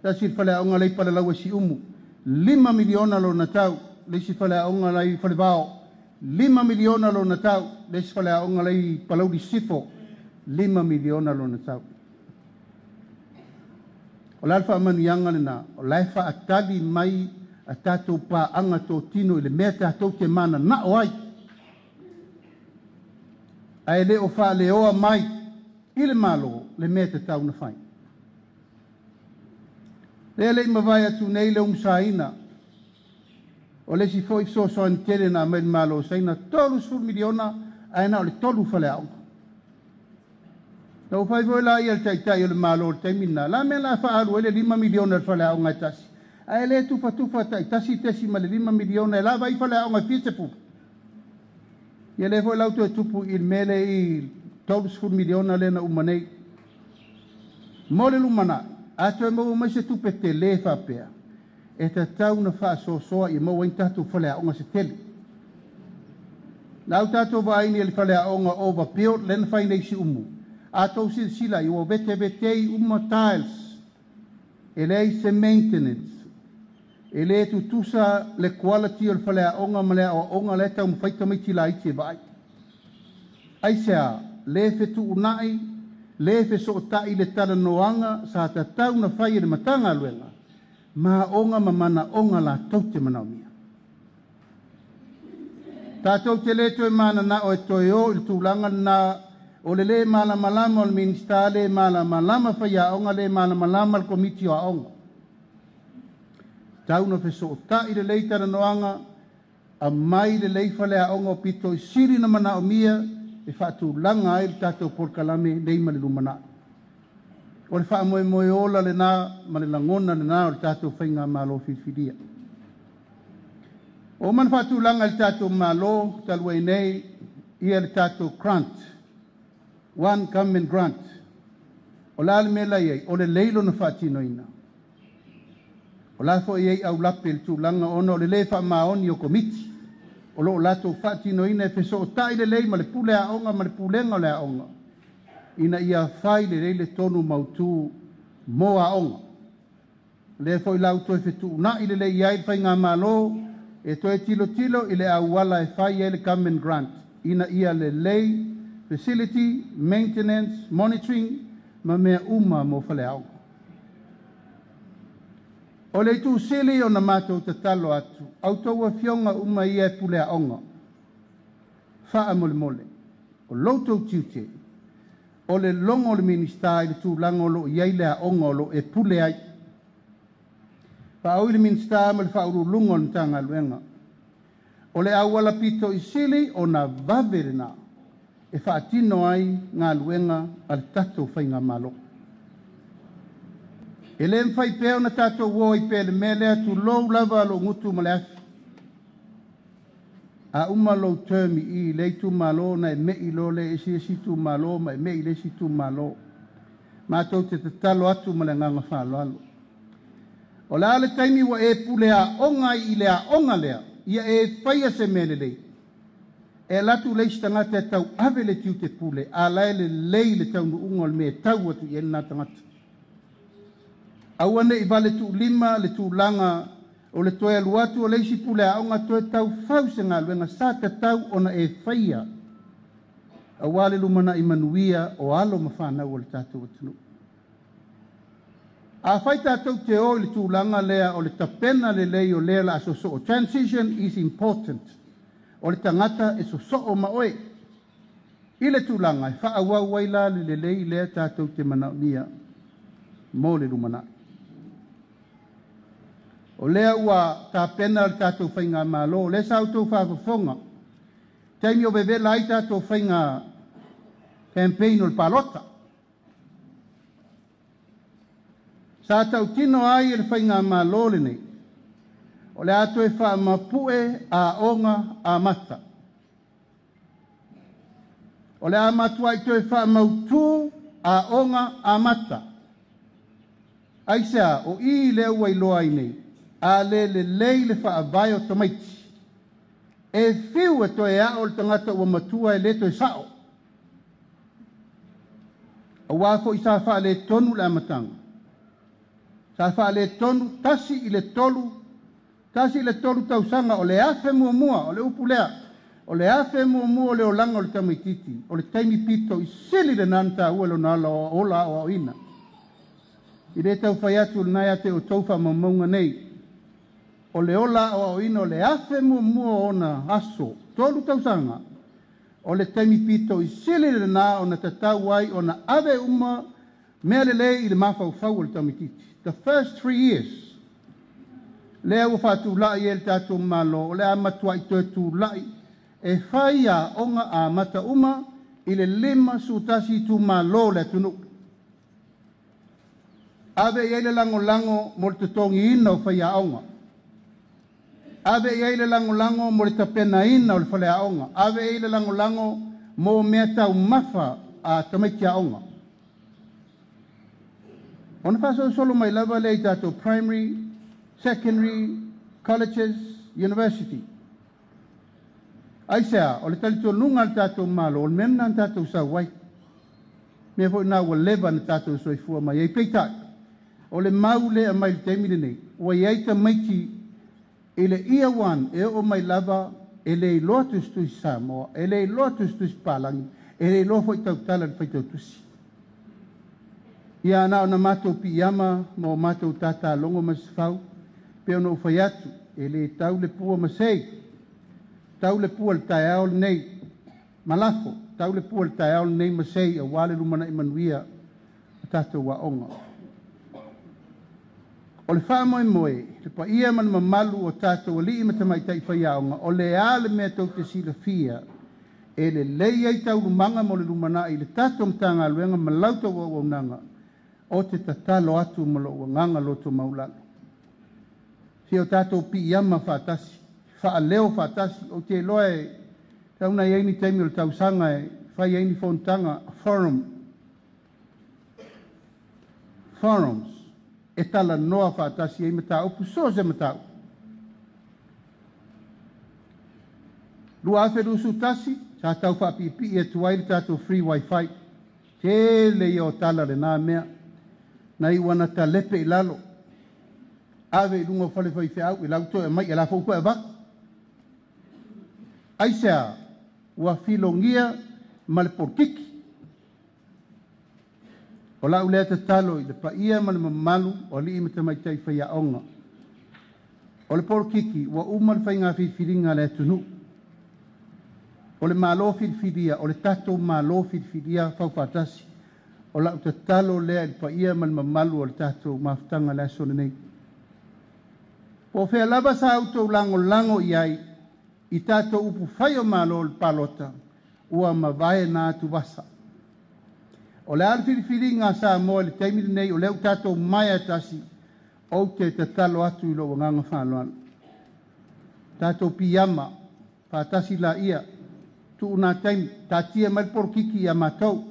Tasir whale a onga lai palalau si umu. 5 miliona lo na tau. Leisi whale a onga lai whale bao. 5 miliona lo na tau. Leisi whale a onga lai palau di sifo. 5 miliona lo na tau. O lalfa amanianga lena. O laifa atali mai a tātou pā anga tō tino i le mea tātou te mana na o ai. Ai le o wha le oa mai i le malo le mea te tau na whai. Le le mawai atu nei le umsaina. O le si foi so so an tere na mai malo saina tolu sur miliona ai na o le tolu whale au. Na ufai voi la i al taitai o le malo o le taimina. La mea la wha alu ele 5 miliona le whale au ngai tasi. Ai le tufa tai tasi tesi ma le 5 miliona e la vai whale au ngai pite pupu. Ia le foi lautu e tupu il mele I tolu sur miliona le na umanei. Mole lumana. Ato e mau mai se tupe te le whapea. e te tau na whaasosoa i maua i tātou whaleaonga se tele. Nau tātou vaini ali whaleaonga o vapeo, lena whai nei si umu. A tau sila i o vete vetei uma tiles, e lei se maintenance, e le tutusa le quality o le whaleaonga ma lea o onga le tau mwhaita mai tila i te vai. Aisea, le fetu unai, le fe so tai le tala noanga sa ta tau na whai le matanga luenga, ma onga ma mana onga la tau te manaumia. Tātou te le toi mana na o e toi o il tūlanga na o le malama lama o le minista le malama lama whai a onga le malama lama le komiti o a onga. Tau na fe so tai le lei tala noanga a mai le lei whale a onga o pito i siri na manaumia e whaatu langa ai le tātou porkalame nei ma le lumana. O le wha moe moe ola le nā, ma le langona le nā o le tātou whainga malo whiwhiria. O man whaatu langa le tātou malo, talua i nei, ia le tātou grant, one government grant. O la le mela iei, o le leilo na whaatino ina. O la fo iei au lape le tūlanga ona o le le wha maoni o komiti. O lo lato whaatino ina e peso o tai le lei ma le pule a onga ma le pulenga le a onga. Ina ia whai le reile tonu mautu mo a onga. Le foi lau toi fetu na i le lei iai whai ngā malo e toi tilo tilo i le awala e whai e le government grant. Ina ia le lei, facility, maintenance, monitoring, ma mea uma mo whale a onga. O le tu sili o na mātou te talo atu, au taua fionga uma ia e pule a onga. Wha mole mole, o loutou tiute, o le longo le minista i le tūlanga o lo iei le a onga o lo e pule ai. Wha au i le minista ma le whauru lungo o le tanga luenga. O le awala pito i sili o na vaverena, e whaatino ai ngā luenga al tatou whainga malo. E le mwhai pēo na tātou wō i pēle mele atu lou lava lo ngutu ma le afi. A uma lou termi i le tu malo na e mei lo le esi tu malo ma e mei le si tu malo. Mātou te talo atu ma le nganga whalo alo. O la ale taimi wa e pule a onga i le a onga lea, ia e whaia se mele lei. E latu leisi tangata e tau ave le tiu te pule, a laele lei le tau nu ungol me tau atu i ena tangata. Awane i vale tu lima le tu langa o le toe aluatu o leisi pule a onga toe tau fause ngā luenga sa te tau ona e whaia. A wale lumana i manuia o alo mawhanau o le tātou atunu. A whai tātou te o le tu langa lea o le tapena le lei o lea la asoso o transition is important. O le tangata e soso o maoe. I le tu langa e wha awa waila le lei lea tātou te manaunia mo le lumana. O lea ua tā pena le tātou whainga malo, le sa autou whaafafonga. Taimi o bebe lai tātou whainga campaign o le palota. Sa tau tino ai e le whainga malo le nei. O le ato e wha mapue a onga a mata. O le a matua i to e wha mautu a onga a mata. Aisea o i le ua i loa i nei. A le lei le wha avai o tamaiti. E whiu e toi a o le tangata ua matua e le toi sao. A wafo i sa wha le tonu le amatanga. Sa wha le tonu tasi i le tolu tausanga o le afe mua mua, o le upu lea. O le afe mua mua o le olanga o le tamaititi. O le taimi pito i sili le nanta ua lo nala o ola o ina. I le tau whai atu le nai ate o tauwha mamaunga nei. O le ola o ino le afe mua ona aso, tolu tausanga. O le taimi pito i sili le na o na tatau ai o na ave uma mea le le i le mawhau o le tamaititi. The first 3 years, lea ua whātu lai e le tātou malo, o le amatua i toi tū lai, e whai a onga a mata uma i le 5 sutasi tū malo le tunu. Ave i eile lango mo le tatongi ina o whai a onga. Ave i eile lango mo le tapena ina o le whale a onga. Ave i eile lango mo mea tau mafa a tamaiti a onga. Ona whaso solo mai lava le i tātou primary, secondary, colleges, university. Ai sea, o le talito nunga al tātou malo, o le mena al tātou sa wai. Mea fo ina ua leva na tātou soifua mai, ei peitai. O le maule a mai le teimile nei, o iai ta maiti e le ia wan e o mai lava e le iloa tustui Samoa, e le iloa tustui Palangi, e le iloa foi tau tala le fai tau tusi. Ia ana o na mātou pi ama, mo mātou tata longo masifau, pe ono ufai atu, e le tau le pua masei, tau le pua le tae ao le nei, malafo, tau le pua le tae ao le nei masei, a wale lumana imanuia, a tātou wa onga. O le wha moe moe, le pa ia man mamalu o tātou ali ima tamai tai whaiaonga, o le ale mea tau te sila fia, e le lei ai tau lumanga mo le lumana i le tātou mtanga luenga malauta wa waunanga, o te tatalo atu mo lo wanganga loto maulanga. Si o tātou pi iama whaatasi, wha leo whaatasi, o te loe, tauna i eini teimi o le tau sanga e, whai eini whontanga, forums, e tala noa whaatasi e matau, puso se matau. Lua awheru su tasi, sa tau whaapipi e tuai le tātou free wifi, te le i o tala le nā mea, na i wana ta lepe i lalo, ave i lunga whale whai whiau, i lauto e mai, e la fauko e wak. Aisea, ua filongia ma le porkiki. O la ulea te talo i le paia ma le mamalu o li ima te mai tai whaia onga. O le porkiki, ua uma le whai ngā whiwhiringa le tunu. O le malo whiwhiria, o le tatou malo whiwhiria whauwhatasi. O la te talo lea i le paia ma le mamalu o le tatou mawhtanga le asone nei. O whea lava sa autou lango i ai, i tātou upu whai o malo le palota, ua mawae nā tu wasa. O le arwhirifiri ngā sā moa le teimiri nei o leu tātou mai atasi o te talo atu i lo wanganga whāloana. Tātou piyama, pātasi la ia, tu una taimi, tātia mai porkiki i a mātou.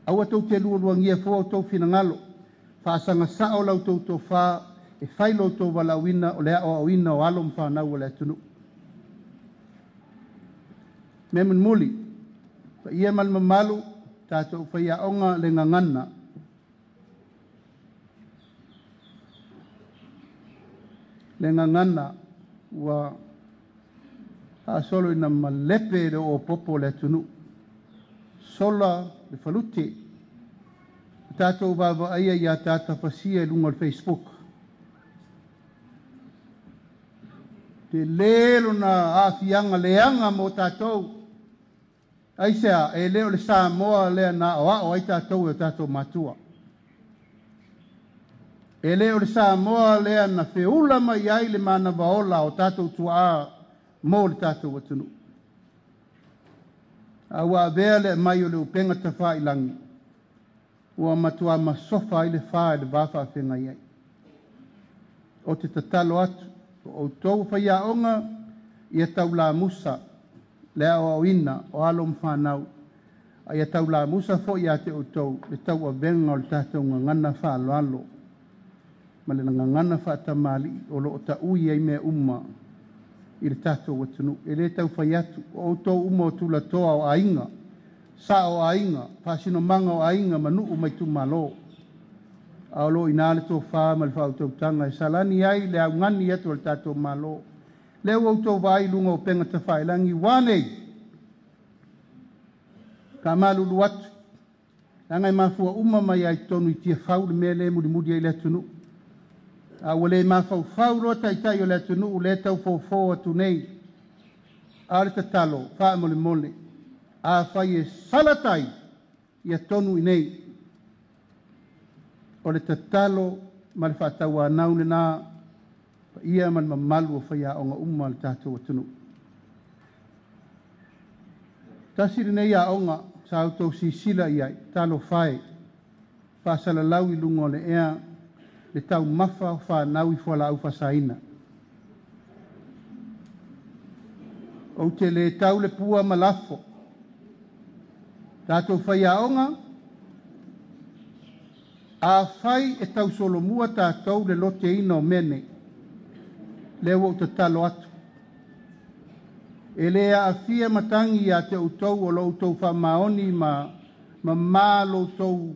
Aua tau te luangia fua o tau whinangalo, whaasanga sa o lau tau tau whā, e whailo tau wala wina o lea o awina o alom whanau o lea tunu. Memen muli, pa ia malma malu, tātou whaia onga le ngangana. Le ngangana ua solo ina malepe le o popo le tunu. Sola le falute. Tātou wawa aia ia tāta whasia lunga le Facebook. Te lelo na awhianga leanga mo tātou. Aisea, e leo le Samoa lea na o ai tātou e tātou matua. E leo le Samoa lea na whiula mai ai le mana waola o tātou tua mo le tātou atunu. Awa avea le mai o le upenga ta wha i langi. Ua matua masofa i le wha i le wafa whenga iai. O te tatalo atu, o tau whaia onga i a tau la musa, lea o ina o alom whanau, a ia tau la musa fo i a te o tau, le tau a venga o le tātou ngangana whaalo alo, ma le ngangana whaatamali o lo o ta ui ei mea umma i le tātou watunu. E le tau whai atu, o tau umma o tula toa o ainga, sa o ainga, whasino manga o ainga, manu umai tu malo. A o lo ina le tō whaa ma le whao tau tanga, e salani ai le au ngani atu le tātou malo. Leo au tau vai lunga o penga ta whailangi wanei. Ka malulu atu. Nangai mafua uma mai ai tonu i tia whau le mea le mudi ai le atunu. A wale mafau whau roa tai o le atunu u le tau fau atu nei. A le tatalo, wha mole mole. A whai e salatai i a tonu i nei. O le tatalo ma le whaatau a naune nā ia man mamalu o whaia o ngā umma le tātou atunu. Tasiri nei a onga sa autou si sila iai, talo whae, whaasala lau i lungo le ea, le tau mafa o whanau i whala au whasaina. O te le tau le pua malafo, tātou whaia onga, A fai e tau solo mua tātou le lote ina o mene. Le wau te talo atu. E le a fia matangi a te utau o lo utau wha maoni ma lo utau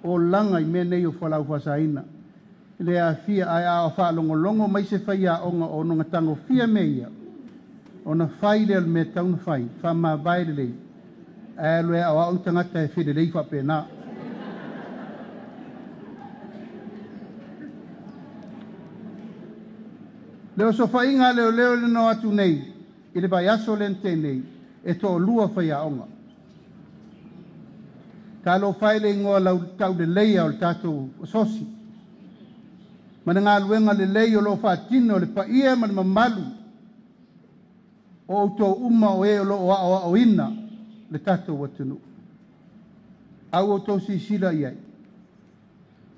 o langa I mene I o whalau whasaina. E le a fia ai a wha longo mai se whai a onga o nonga tango fia meia. O na whai le me tau na whai, wha ma vai le lei. E loe a wau tangata e while lei wha pēnā. Leo so whainga leo le no atu nei. I le vai aso lente nei, e tō lua whai a onga. Ka lo whaile ingoa lau tau le leia o le tātou o sosi. Mana ngā luenga le leia o lo whaatino le paia ma le mamalu. O tō uma o e o lo o ina le tātou watunu. Au o tō si sila iai.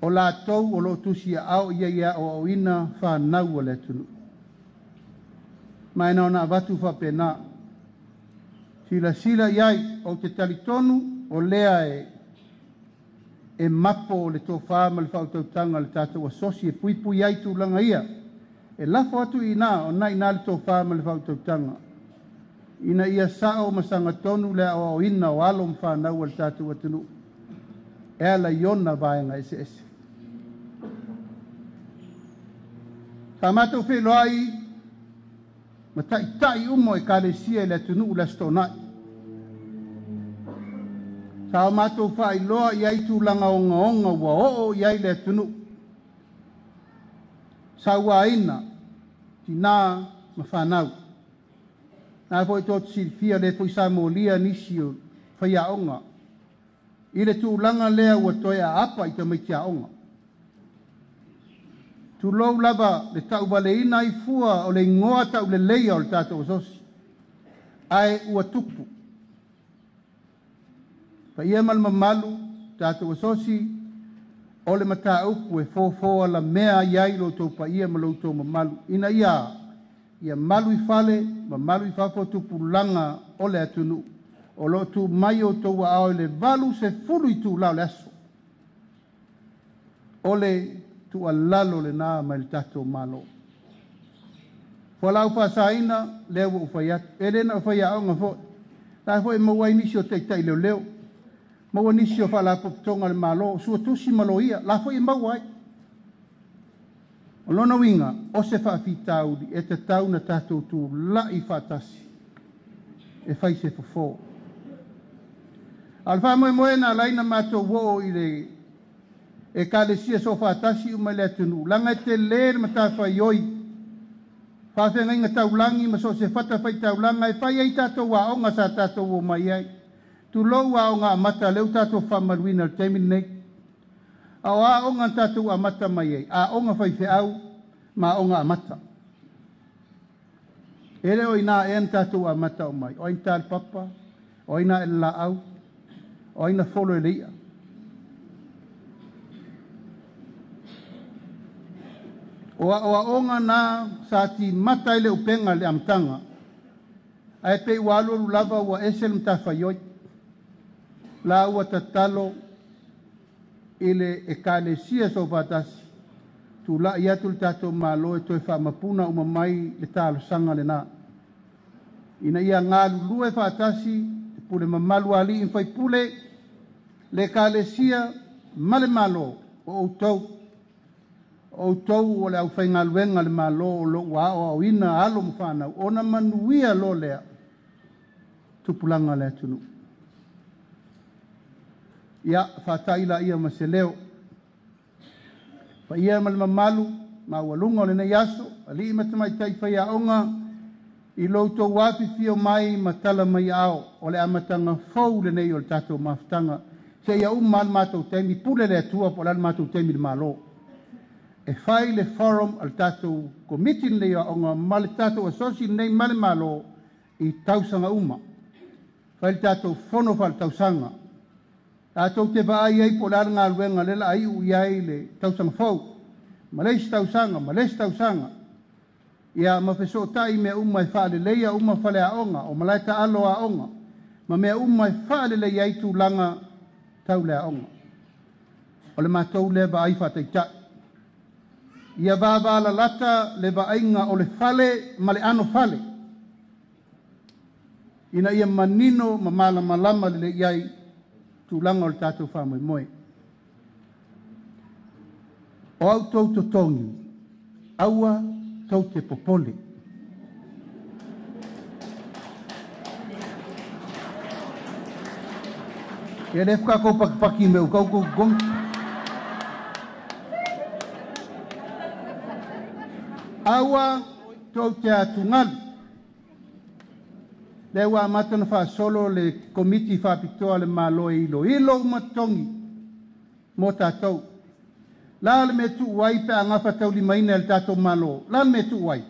O la tau o lo tusi au iai o ina whanau o le tunu. Mai na watu whapena. Sila iai o te talitonu o lea e mapo o le tō whāma le whautautanga le tātou a sosi e pui ai tūlanga ia. E lafo atu I nā o nai nā le tō whāma le whautautanga. Ina ia sao masanga tonu lea o ina o alo mwhanau le tātou atunu. E ala iona vaenga ese. Ka mātou wheloai ma tai umo e kālesia le atunu le stonai. Sa mātou whai loa I aitu langa onga wa o I le atunu. Sa ua ina ti nā ma whanau. Nā fo tōtu silfia le fo sa molia nisi o whai a onga. I le tūlanga lea ua toi a apa I te maiti a onga. Tu lou lava le tau wale ina I fua o le ngoa tau le leia o le tātou sosi. Ai ua tupu. Pa ia malmamalu tātou sosi o le mata upu e fōfōa la mea iai lo tau pa ia ma lo tau mamalu. Ina ia malu I fale, ma malu I fafo tupu langa o le atunu. O lo tu mai o tau a au le valu se fulu I tu lau le aso. O le tu alalo le nā mai le tātou malo. Whalau whasaina leo u whaiat. E rena u whaia au ngā fo. Tā fo e maua nisi o teitai leo. Maua nisi o whala potonga le malo. Sua tusi malo ia. La fo e maua ai. O lona winga, o se whaafitauri, e te tau na tātou tū la I whaatasi. E whai se fofo. Al wha moe na laina mātou wo I le e kālesia so whaatasi umai le atunu. Langa te leer ma tā whai oi. Whawhenga inga taulangi ma so se whata whai taulanga. E whai ai tātou wa onga sa tātou o mai ai. Tu lou wa onga amata leu tātou whamaruina le temin nei. A onga tātou amata mai ai. A onga whai whiau ma onga amata. E reo ina e an tātou amata o mai. O ina tāle papa. O ina e la au. O ina wholo e leia. O onga nā sa ti mata ele upenga le amtanga. Ai pe walo lava wa esel mta whaioi. La ua tatalo ele e kālesia so whatasi. Tu la iatu le tātou malo e toi whamapuna umamai le tālo sanga le nā. Ina ia ngā lulu e whatasi, pule mamalu ali in whai pule, le kālesia male malo o utau. O utau o le au whainga luenga le malo o lo wa o ina alo mwhanau. Ona manuia lo lea tupulanga le atunu. Ia whataila ia ma se leo. Pa ia ma le mamalu, ma walunga o le nei aso, ali ima tamai tai whai a onga, I loutou wapi fio mai ma tala mai ao, o le amatanga fau le nei o le tātou mawhtanga. Se ia mal mātou temi, pule le atua po lan mātou temi le malo. E whai le forum al tātou committee nei a onga, ma le tātou asosi nei male malo I tausanga uma. Whai le tātou whono whal tausanga. Tātou te vaai ai po lana ngā luenga lela ai ui ai le tausanga fau. Malesi tausanga. Ia mawheso tai mea umai whaale leia uma whale a onga, o malaita alo a onga. Ma mea umai whaale leia i tūlanga tau le a onga. o le mātou le va ai whataita. Ia vāwāla lata le va ainga o le fale ma le ano fale. Ina ia manino ma malama le iai tūlanga o le tātou whamoe moe. O au tau totongi, aua tau te popole. Ia le whakako pakipaki meu kau gong. Aua tau te atungalu. Le wa matana fa solo le komiti fa pitoa le malo ilo matongi mo tātou. La le me tu wai pe anga fa tau li maina le tātou malo. La me tu wai.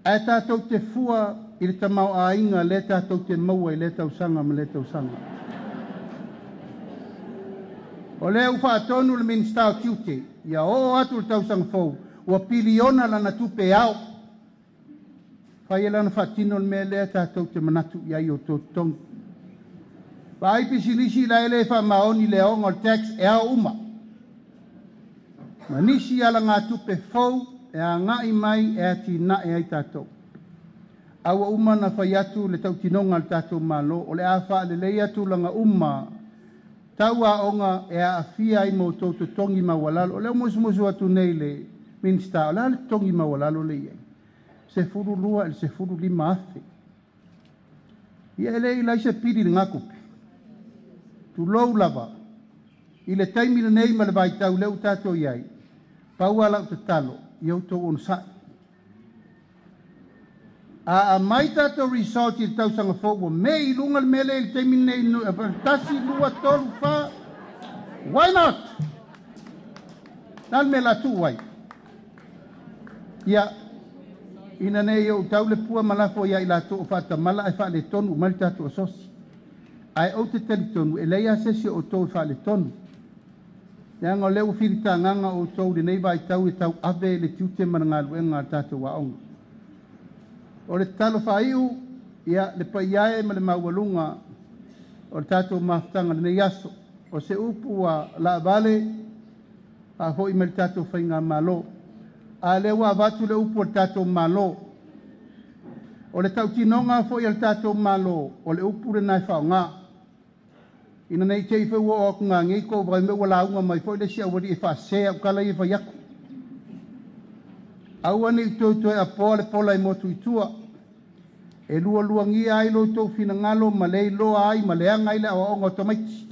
Ai tātou te fua i le tamau a inga le tātou te maua i le tausanga ma le tausanga. O le ufa atonu le minsta o tiute. Ia o atu le tausanga fau. Ua piliona lana tupe au. Whai lana whatino le mea lea tātou te manatu i ai o tō tongi. Whai pisilisi la ele wha maoni le onga o tax e a uma. Manisi ala ngā tupe fau e a ngai mai e a tina e ai tātou. Awa uma na whai atu le tau tinonga le tātou malo o le a wha le lei atu langa uma. Tau a onga e a awhia i mo tō tongi mawalalo. O le musu atu nei le minsta o le tongi mawalalo le iai. Se furu lua e se furu lima afe. Ia ele i laisa piri le ngakupe. Tu lou lava. I le taimi le nei ma le vai tau leu tātou iai. Paua lau te talo. I au tau on sai. A mai tātou resort i le tau sanga fōua. Me i lunga le mele i le taimi nei. Tasi lua tolu wha. Why not? Nal me la tu wai. Ia. Ina nei o tau le pua malafo ia i la to o whata mala e wha le tonu mali tātou asosi. Ai o te teli tonu e leia sesi o tau wha le tonu. Ia ngā leo whirita nganga o tau le nei vai tau e tau ave le tiute mana ngā luenga tātou wa onga. O le talo whaiu ia le paiae ma le maualunga o le tātou maftanga le nei aso. O se upu a la vale a hoi ma le tātou whainga malo. A le wa vatu le upu o le tātou malo. O le tau tinonga fo i le tātou malo. O le upu le nai whao ngā. Ina nei te iwha ua o ngā ngi ko vai me wala unga mai fo i le si awari e wha sea o kala i wha yaku. Aua ni tō e a poa le pola i motu i tua. E lua ngi ai lo tō fina ngalo ma lei loa ai ma lea ngai le awa onga tomaiti.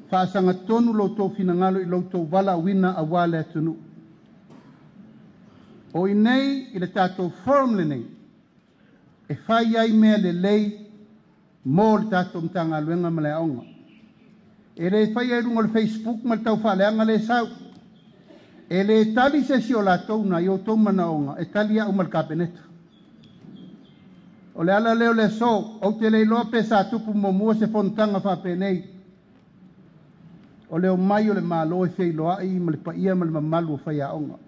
Whaasanga tonu lo tō fina ngalo i lo tō wala wina a wale atunu. O i nei, i le tātou forum le nei, e whai ai mea le lei mō le tātou mtanga luenga ma le aonga. E le whai ai runga le Facebook ma le tau whaleanga le sau. E le tali se si o la tauna i o tau mana onga, e tali au ma le kapeneta. O le ala leo le so, au te lei loa pe sa tupu mo mua se fontanga whape nei. O leo mai o le malo e whei loa i ma le paia ma le mamalu o whai aonga.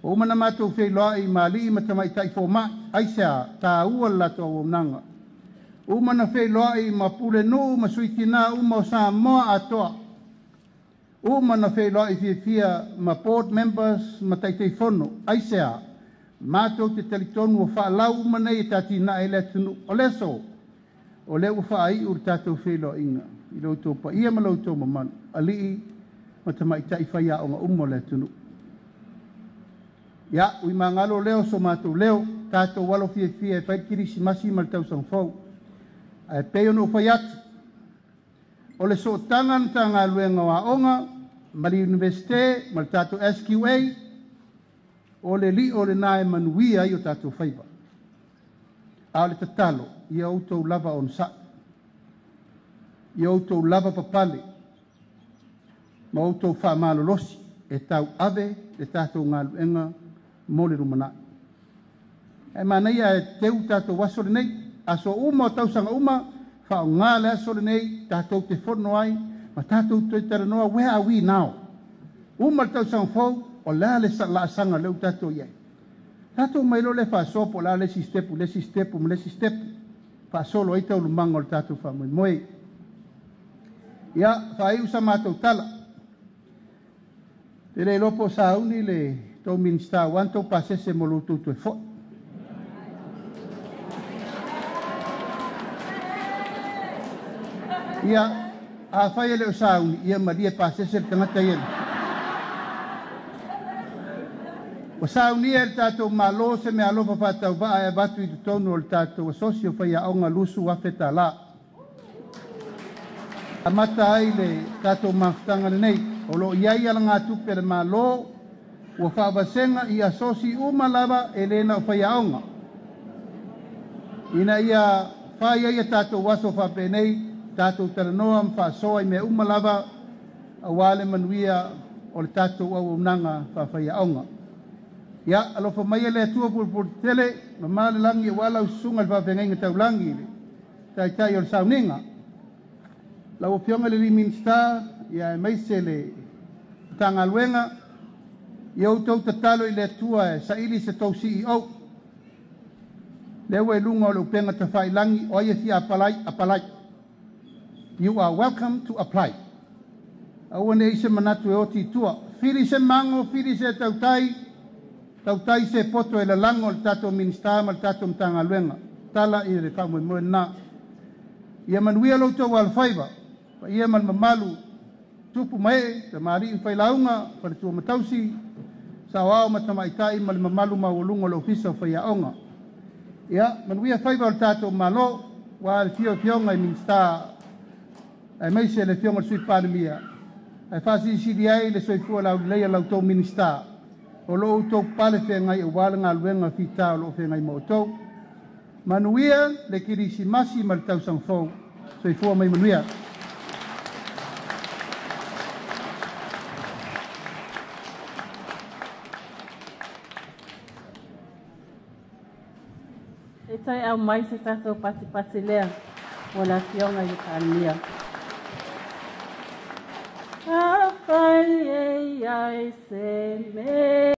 O mana mātou whei loa i mali i matamai tai fōma, aisea, tā ua lato o nanga. O mana whei loa i mapule no, ma suitina, o ma o sa moa atoa. O mana whei loa i fia ma board members, ma tai tai whono, aisea, mātou te talitonu o whaalau manei e tātina e le tunu. O leso, o le ua whaai ur tātou whei loa inga. I loutou pa ia ma loutou mamanu, alii matamai tai whaia o ngā umo le tunu. Ia, ui mangalo leo so mātou leo, tātou walo fie e whaikiri si masi ma le tau sang fau. Ai peo no whai atu. O le so tangan ta ngā luenga wa onga, ma le universite, ma le tātou SQA, o le li o le nae manuia i o tātou whaiba. A le tatalo, i autou lava on sa. I autou lava papale. Ma autou wha malolosi, e tau ave, e tātou ngā luenga, mole rumana. E manai e teu tātou waso le nei, aso uma o tausanga uma, whao ngā le aso le nei, tātou te whono ai, ma tātou te taranoa, where are we now? Uma le tausanga fau, o la le sanga leu tātou iai. Tātou mailo le whasopo, la lesi stepu, wha solo ai tau lumanga o le tātou wha moe. Ia, whai usa mātou tala. Te rei lopo sauni le tau minsta wanto pasese mo lutu tu e fo. Ia, a whai ele o sauni, ia maria pasese le tangata iena. O sauni e le tātou malo se me alofa whātau waa e batu i tu tonu o le tātou asosio whai a onga lusu wafeta la. A mata ai le tātou mawhtanga nei, o lo iai ala ngā tupe le malo, ua whaawasenga i asosi umalawa e lena o whai a onga. Ina ia whai ai a tātou waso whape nei, tātou taranoa mwhaasoa i me umalawa a wale manuia o le tātou au unanga whawhai a onga. Ia, alofa mai le atua pulpul tele, ma male langi e wala usunga le whawhenga tau langi le, tai o le sauninga. La o pionga le minsta, ia e maise le tanga luenga, ia utau tatalo i le atua e sa ili se tau CEO. Lewa e lunga o le upenga ta whai langi, o ia fia apalai. You are welcome to apply. Aua ne ise manatu e oti tua. Firi se mango, firi se tautai se poto e la lango le tato minsta ma le tato mtanga luenga. Tala i le whamu e moe na. Ia manuia lo tau alfaiva. Pa ia man mamalu tupu mai, te maari i whailaunga, pa le tua matausi, sa wao matamaitai ma le mamalu mawalunga lo fisa whaiaonga. Ia, manuia whaiva o le tato malo, wa le fionga i minsta, ai meise le fionga le sui parimia. Ai whasi siri ai le soifua lau leia lau tau minsta. O lo tau pale whengai e wala ngā luenga fita o lo whengai mo tau. Manuia le kirisi masi ma le tau sangfou, soifua mai manuia. E tai au mai se tātou pati lea, o la fionga i tānia. A whai e ai se me.